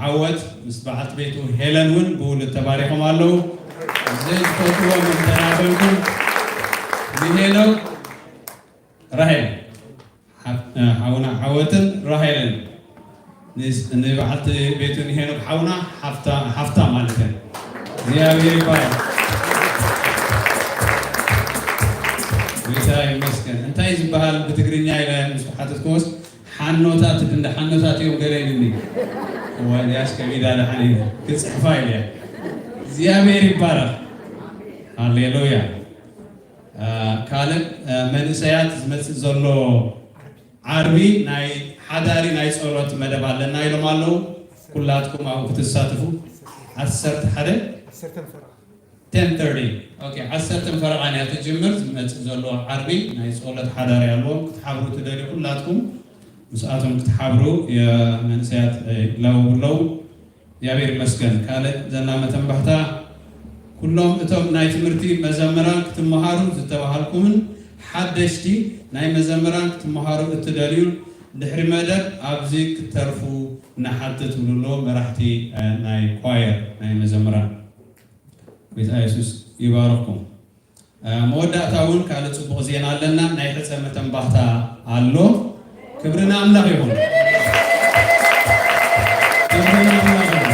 عوت مصباحات بيتو هيلن ون بقول التبارك مالو زي فتوى من تنابلكم بهيلو راهل حاونا عوتن راهلن نبعت بيتو هيلو حاونا حفتا مالتن زيابيري باي ويساي مسكن انت يزبهال بتقرينيا الى مسبحاتكوس حنوتات عند حنوتات يوم قريني هو ياش كبيدا لحنين تصحفا اليا زيابيري بارك هاليلويا كالب من سيات زمت زلو عربي ناي حداري ناي صلوت مدبال لنا يلمالو كلاتكم او تساتفوا عسرت حدا 10:30 اوكي عسرت فرعانيا تجمر زمت زلو عربي ناي صلوت حداري الو تحاولوا تدري كلاتكم مساعتهم كتحبروا يا منسيات لو يابير مسكن كالك زنا متنبحتا كلهم اتم ناي تمرتي مزمران كتمهارو تتوهالكم حدشتي ناي مزمران كتمهارو التداليون دحري مدد ابزيك ترفو نحدت ولو مرحتي ناي كواير ناي مزمران بيت ايسوس يبارككم مودعتاون كالت صبغ زينا لنا ناي حصه تنبحتا አሎ ክብርና አምላክ ይሁን ክብርና አምላክ ይሁን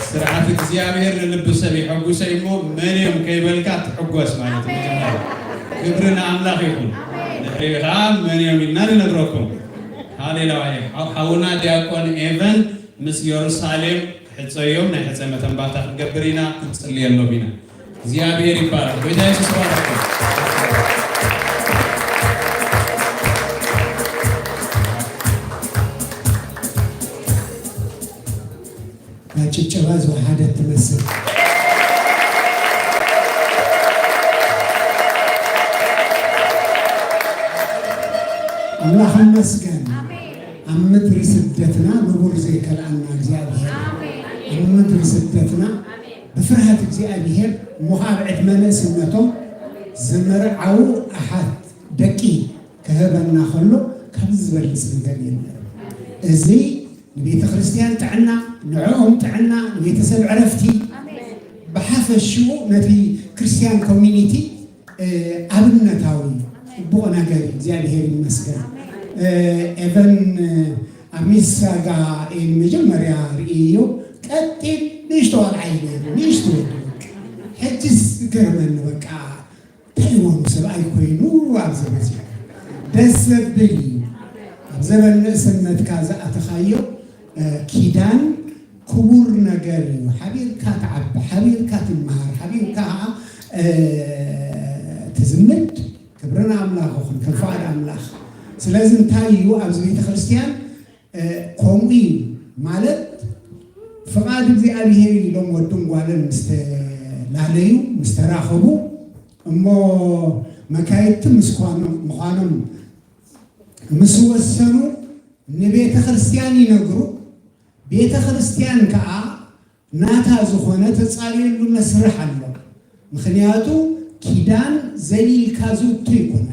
ስርዓት እግዚአብሔር ልብ ሰብ ይحጉሰይሞ ምንም ከይበልካ ትحጎስ ማለት ነው ክብርና አምላክ ይሁን ለሪሃ ምንም ይናነግረኩም ሃሌሉያ ሐውና ዲያቆን ኤቨን ምስ ኢየሩሳሌም ሕፀዮም ናይ ሕፀ መተንባታ ገብሪና ክንጽልየሎ ቢና እግዚአብሔር ይባረክ ጌታ ኢየሱስ ባረክ ጭብጨባ ዘሐደት ተመስል አላህ ይመስገን አምድር ስደትና ንቡር ዘይከላና እግዚአብሔር አምድር ስደትና በፍርሃት እግዚአብሔር ሙሃብዕት መነስነቶም ዝመርዓው አሐድ ደቂ ከህበና ከሎ ከብዝ በልጽ ነገር የለም እዚ ቤተ ክርስቲያን ጥዕና ንዕኦም ጥዕና ቤተሰብ ዕረፍቲ በሐፈሽው ነቲ ክርስቲያን ኮሚኒቲ አብነታዊ ጽቡቕ ነገር እግዚአብሔር ይመስገን ኤቨን አሚሳጋ መጀመሪያ ርእዮ ቀጥል ንሽተዋል አይነ ንሽቶ ሕጅስ ገርመን በቃ ታይዋኑ ሰብአይ ኮይኑ አብዘበዚ ደሰብኝ አብዘበን ስነት ካዛ አተኻዮ ኪዳን ክቡር ነገር ሓቢርካ ተዓቢ ሓቢርካ ትመሃር ሓቢርካ ትዝምድ ክብርና አምላኽ ኹን ከፋድ አምላኽ ስለዚ እንታይ እዩ ኣብዚ ቤተ ክርስቲያን ከምኡ ማለት ፍቃድ እግዚአብሔር ኢሎም ወዱን ጓለን ምስተላለዩ ምስተራኸቡ እሞ መካየት ምዃኖም ምስ ወሰኑ ንቤተ ክርስቲያን ይነግሩ ቤተ ክርስቲያን ከዓ ናታ ዝኾነ ተጻልየሉ መስርሕ ኣሎ ምክንያቱ ኪዳን ዘሊልካ ዝውቱ ይኮነ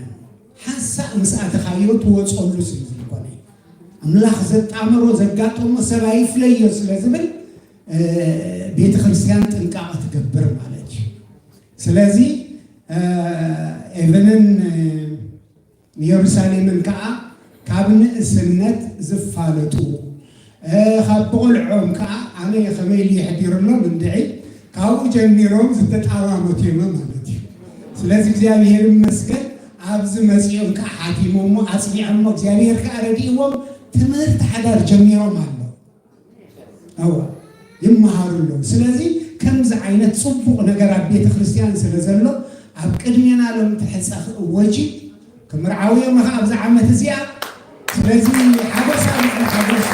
ሓሳብ ምስኣተኻዮ ትወፀሉ ስለ ዘይኮነ አምላኽ ዘጣምሮ ዘጋጥሞ ሰብ ኣይፍለዮ ስለ ዝብል ቤተ ክርስቲያን ጥንቃቐ ትገብር ማለት እዩ ስለዚ ኤቨንን ኢየሩሳሌምን ከዓ ካብ ንእስነት ዝፋለጡ ካብ ቆልዖም ከዓ ኣነ ከመይ ይሕዲርሎም እንድዒ ካብኡ ጀሚሮም ዝተጣዋመቱ እዮም ማለት እዩ ስለዚ እግዚአብሔር ይመስገን ኣብዚ መፅኦም ከዓ ሓቲሞሞ ኣፅኒዖሞ እግዚአብሔር ከዓ ረዲእዎም ትምህርቲ ሓዳር ጀሚሮም ኣሎ ኣዎ ይመሃሩሎ ስለዚ ከምዚ ዓይነት ፅቡቕ ነገር ኣብ ቤተ ክርስቲያን ስለ ዘሎ ኣብ ቅድሜና ሎም ትሕፀኽ ወጂ ከምርዓውዮም ከዓ ኣብዚ ዓመት እዚኣ ስለዚ ሓበሳ ሓበስ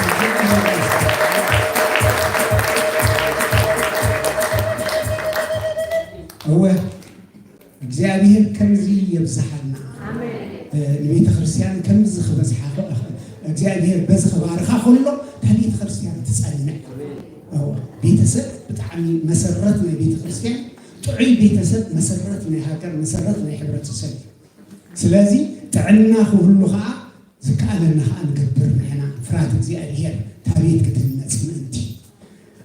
هو እግዚአብሔር ከምዚ ይብዛሐና ንቤተ ክርስቲያን ከምዚ ክበዝሓ እግዚአብሔር በዚ ከባርኻ ኩሎ ከቤተ ክርስቲያን ትጸንዕ ቤተሰብ ብጣዕሚ መሰረት ናይ ቤተ ክርስቲያን ጥዑይ ቤተሰብ መሰረት ናይ ሃገር መሰረት ናይ ሕብረተሰብ ስለዚ ጥዕና ኩሉ ከዓ ዝከኣለና ከዓ ንገብር ንሕና ፍርሃት እግዚአብሔር ታቤት ክትነጽ ምእንቲ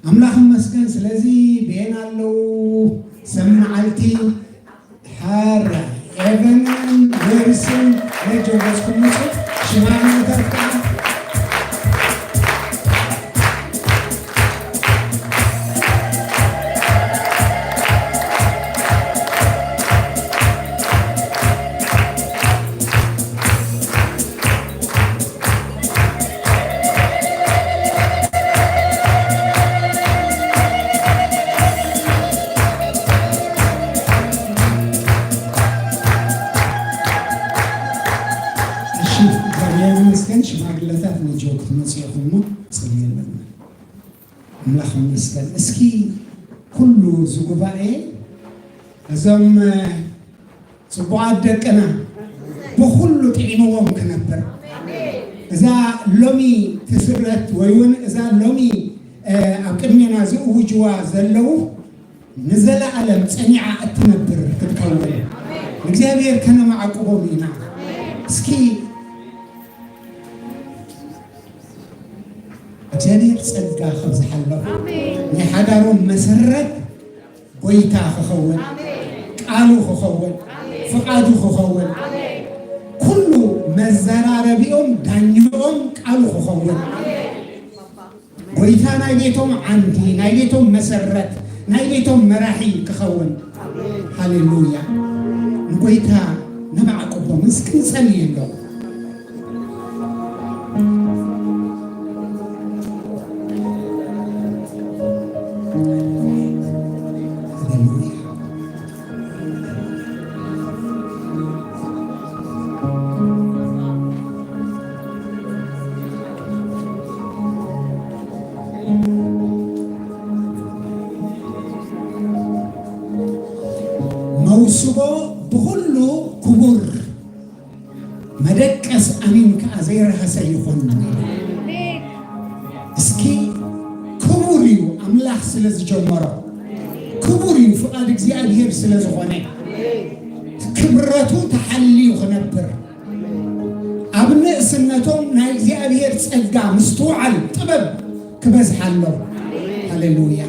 አምላኽ ይመስገን ስለዚ ቤና ኣለው ሰማዓልቲ ሓራ ኤቨንን ሜሪስን ነጆገስኩም ምጽፍ ሽማግሌታት ከዓ ሽማግሌታት ነጆክ መጽሔኹሙ ጽልየለን አምላኽ ይመስገን እስኪ ኩሉ ዝጉባኤ እዞም ጽቡዓት ደቅና بخلو تعينوهم كنبر إذا لومي تسرت ويون إذا لومي أكملنا زوج جواز اللو نزل علم صنيعة أتنبر كتكون እግዚአብሔር ከነማዕቆቦም ኢና እስኪ እግዚአብሔር ጸጋ ከብዝሓለሁ ናይ ሓዳሮም መሰረት ጎይታ ክኸውን ቃሉ ክኸውን ፍቃዱ ክኸውን ኩሉ መዘራረቢኦም ዳኝኦም ቃሉ ክኸውን ጎይታ ናይ ቤቶም ዓንዲ ናይ ቤቶም መሰረት ናይ ቤቶም መራሒ ክኸውን ሃሌሉያ ጎይታ ነማዕቆቦም እስኪ ጸልይለው መውስቦ በሁሉ ክቡር መደቀስ አሚን ከአዘይረ ሐሰይኹን እስኪ ክቡር እዩ አምላክ ስለዝጀመሮ ክቡር እዩ ፍቃድ እግዚአብሔር ስለዝኾነ ክብረቱ ተሐልዩ ክነብር ኣብ ንእስነቶም ናይ እግዚአብሔር ጸጋ ምስትውዓል ጥበብ ክበዝሓለሁ ሃሌሉያ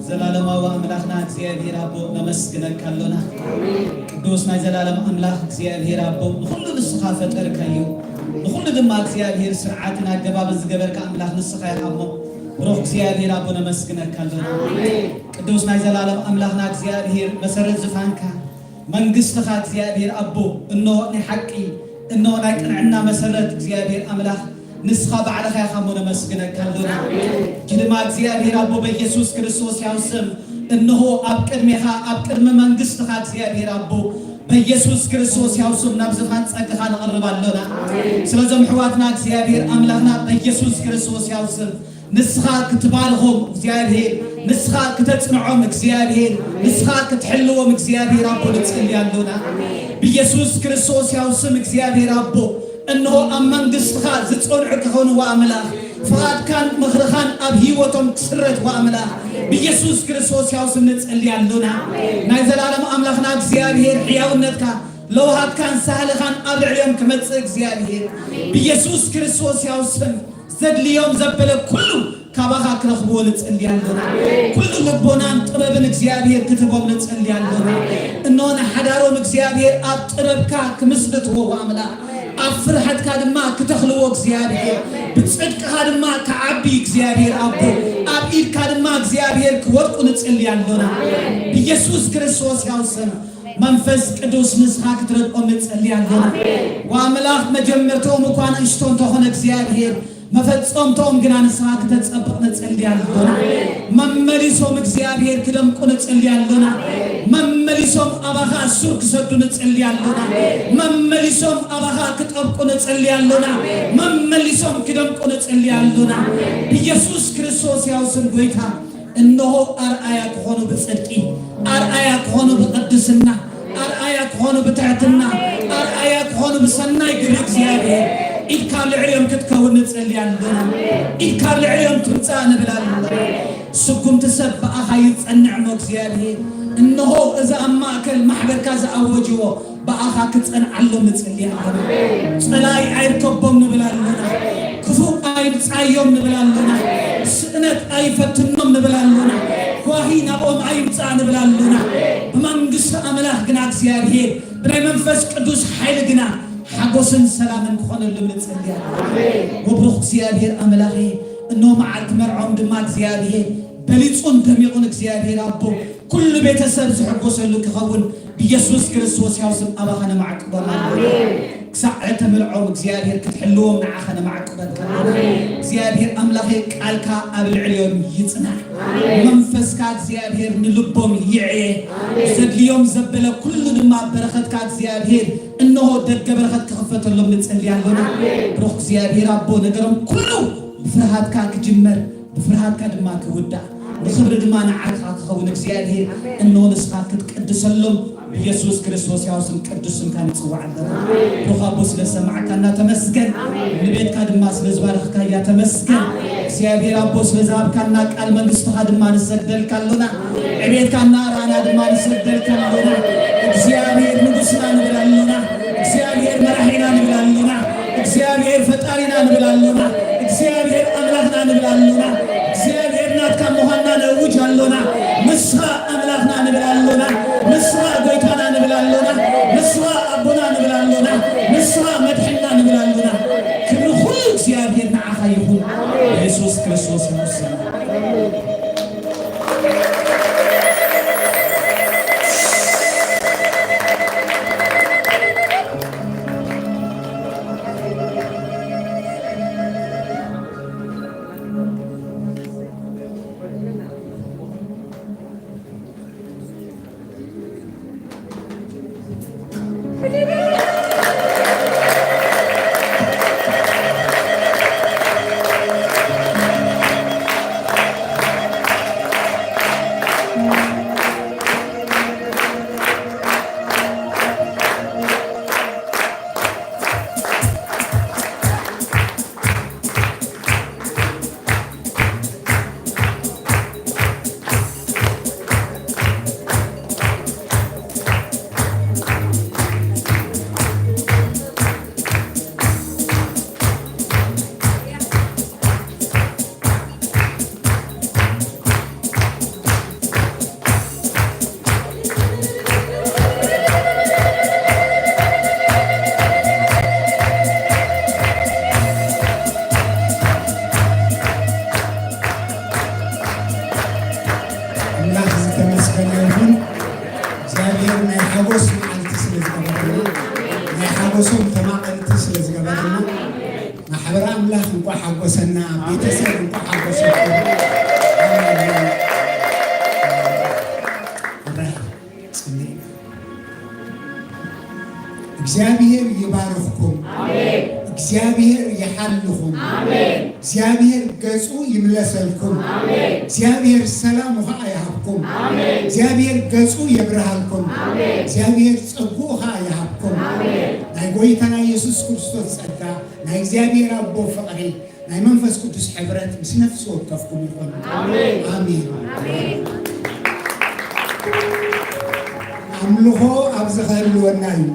ዘላለማዊ አምላክና እግዚአብሔር አቦ ነመስግነካ አለና ቅዱስ ናይ ዘላለም አምላክ እግዚአብሔር አቦ ሁሉ ንስኻ ፈጠርካዩ ሁሉ ድማ እግዚአብሔር ስርዓትን አገባብ ዝገበርካ አምላክ ንስኻ ያሞ ብሩክ እግዚአብሔር አቦ ነመስግነካ አለና ቅዱስ ናይ ዘላለም አምላክና እግዚአብሔር መሰረት ዝፋንካ መንግስትኻ እግዚአብሔር አቦ እነሆ ናይ ሐቂ እነሆ ናይ ቅንዕና መሰረት እግዚአብሔር አምላክ ንስኻ ባዕልኻ ያሞ ነመስግነካ አለና ጅልማ እግዚአብሔር አቦ በኢየሱስ ክርስቶስ ያውስም እነሆ ኣብ ቅድሜኻ ኣብ ቅድመ መንግስትኻ እግዚአብሔር አቦ በኢየሱስ ክርስቶስ ያውስም ናብ ዝፋን ጸጋኻ ንቕርብ ኣለና ስለዞም ሕዋትና እግዚአብሔር አምላክና በኢየሱስ ክርስቶስ ያውስም ንስኻ ክትባርኾም እግዚአብሔር ንስኻ ክተጽንዖም እግዚአብሔር ንስኻ ክትሕልዎም እግዚአብሔር አቦ ንጽልይ ኣለና በኢየሱስ ክርስቶስ ያውስም እግዚአብሔር አቦ እነሆ ኣብ መንግስትኻ ዝጸንዑ ክኾኑ ወአምላኽ ፍቓድካን ምኽርኻን ኣብ ህይወቶም ክስረት ወአምላኽ በኢየሱስ ክርስቶስ ያውስም ንጽልይ ኣለና ናይ ዘላለም አምላኽና እግዚአብሔር ሕያውነትካ ለውሃትካን ሳህልኻን ኣብ ልዕሊኦም ክመጽእ እግዚአብሔር በኢየሱስ ክርስቶስ ያውስም ዘድልዮም ዘበለ ኩሉ ካባኻ ክረኽብዎ ንጽልይ ኣለና ኩሉ ልቦናን ጥበብን እግዚአብሔር ክትቦም ንጽልይ ኣለና እነሆ ንሓዳሮም እግዚአብሔር ኣብ ጥበብካ ክምስልትዎ ወአምላኽ ኣብ ፍርሓትካ ድማ ክተኽልዎ እግዚአብሔር ብጽድቅኻ ድማ ክዓቢ እግዚአብሔር አቦ ኣብ ኢድካ ድማ እግዚአብሔር ክወድቁ ንጽልይ ኣለና በኢየሱስ ክርስቶስ ያውስም መንፈስ ቅዱስ ንስኻ ክትረድኦም ንጽልይ ኣለና ወአምላኽ መጀመርቶም እኳ ንእሽቶ እንተኾነ እግዚአብሔር መፈጸምቶም ግና ንስኻ ክተጸብቕ ንጽልይ ኣለና መመሊሶም እግዚአብሔር ክደምቁ ንጽልይ ኣለና መመሊሶም ኣባኻ ሱር ክሰዱ ንጽልይ ኣለና መመሊሶም ኣባኻ ክጠብቁ ንጽልይ ኣለና መመሊሶም ክደምቁ ንጽልይ ኣለና በኢየሱስ ክርስቶስ ያውስም ጎይታ እነሆ ኣርአያ ክኾኑ ብጽድቂ ኣርአያ ክኾኑ ብቅድስና ኣርአያ ክኾኑ ብትሕትና ኣርአያ ክኾኑ ብሰናይ ግብሪ እግዚአብሔር ኢድካ ልዕሊኦም ክትከውን ንጽልይ ኣለና ኢድካ ልዕሊኦም ትምጻእ ንብል ኣለና ስጉምቲ ሰብ በኣኻ ይጸንዕ ሞ እግዚአብሔር እነሆ እዛ ኣብ ማእከል ማሕበርካ ዝኣወጅዎ በኣኻ ክጸንዓሎም ንጽልይ ኣለና ጸላይ ኣይርከቦም ንብል ኣለና ክፉእ ኣይምጻዮም ንብል ኣለና ስእነት ኣይፈትኖም ንብል ኣለና ጓሂ ናብኦም ኣይምጻእ ንብል ኣለና ብመንግስቲ ኣምላኽ ግና እግዚአብሔር ብናይ መንፈስ ቅዱስ ሓይሊ ግና ሓጎስን ሰላምን ክኾነሎም ንጽልይ ኣለና ወብሩኽ እግዚአብሔር ኣምላኽ እነሆ መዓልቲ መርዖም ድማ እግዚአብሔር በሊጹን ደሚቑን እግዚአብሔር አቦ ኩሉ ቤተሰብ ዝሕጎሰሉ ክኸውን በኢየሱስ ክርስቶስ ያውስም ኣባኻ ነማዕቅቦም ساعة ملعوم እግዚአብሔር ክትሕልዎም ንዓኸነ ማዕቅበት እግዚአብሔር ኣምላኸ ቃልካ ኣብ ልዕልዮም ይጽናዕ መንፈስካ እግዚአብሔር ንልቦም ይዕየ ዘድልዮም ዘበለ ኩሉ ድማ በረኸትካ እግዚአብሔር እነሆ ደገ በረኸት ክኽፈተሎም ንጸልያለና ብሩኽ እግዚአብሔር ኣቦ ነገሮም ኩሉ ብፍርሃትካ ክጅመር ብፍርሃትካ ድማ ክውዳእ بخبر دمان عارف خون እግዚአብሔር إنه نسخة كتقدسلهم بيسوع كريستوس ياسم قدسم كان يتصوع عندنا تخابوس لسمعك أن تمسكن نبيت كاد ما سلزبارك كيا تمسكن እግዚአብሔር አቦስ ለዛብ ካና ቃል መንግስት ሀድማ ንሰደል ካሉና እቤት ካና ራና ድማ ንሰደል ካሉና እግዚአብሔር ንጉስና ንብላሉና እግዚአብሔር መራሒና ንብላሉና እግዚአብሔር ፈጣሪና ንብላሉና እግዚአብሔር አምላክና ንብላሉና እግዚአብሔር ናትካ መሆና ነውጅ አሉና ምስራ አምላክና ንብላሉና ምስራ ጎይታና ንብላሉና ምስራ አቡና ንብላሉና ምስራ መድሕና ንብላሉና ክብር ሁሉ እግዚአብሔር ንዓኻ ይሁን ኢየሱስ ክርስቶስ ሙስሊም እግዚአብሔር ይባርክኩም አሜን እግዚአብሔር ይሐልኩም አሜን እግዚአብሔር ገጹ ይምለሰልኩም አሜን እግዚአብሔር ሰላም ያሃብኩም አሜን እግዚአብሔር ገጹ ይብርሃልኩም አሜን እግዚአብሔር ጽጉሃ ያሃብኩም አሜን ናይ ጎይታና ኢየሱስ ክርስቶስ ጸጋ ናይ እግዚአብሔር አቦ ፍቅሪ ናይ መንፈስ ቅዱስ ሕብረት ምስ ነፍስ ወከፍኩም ይሁን አሜን አሜን አሜን አምልኾ ኣብዝኸልወና እዩ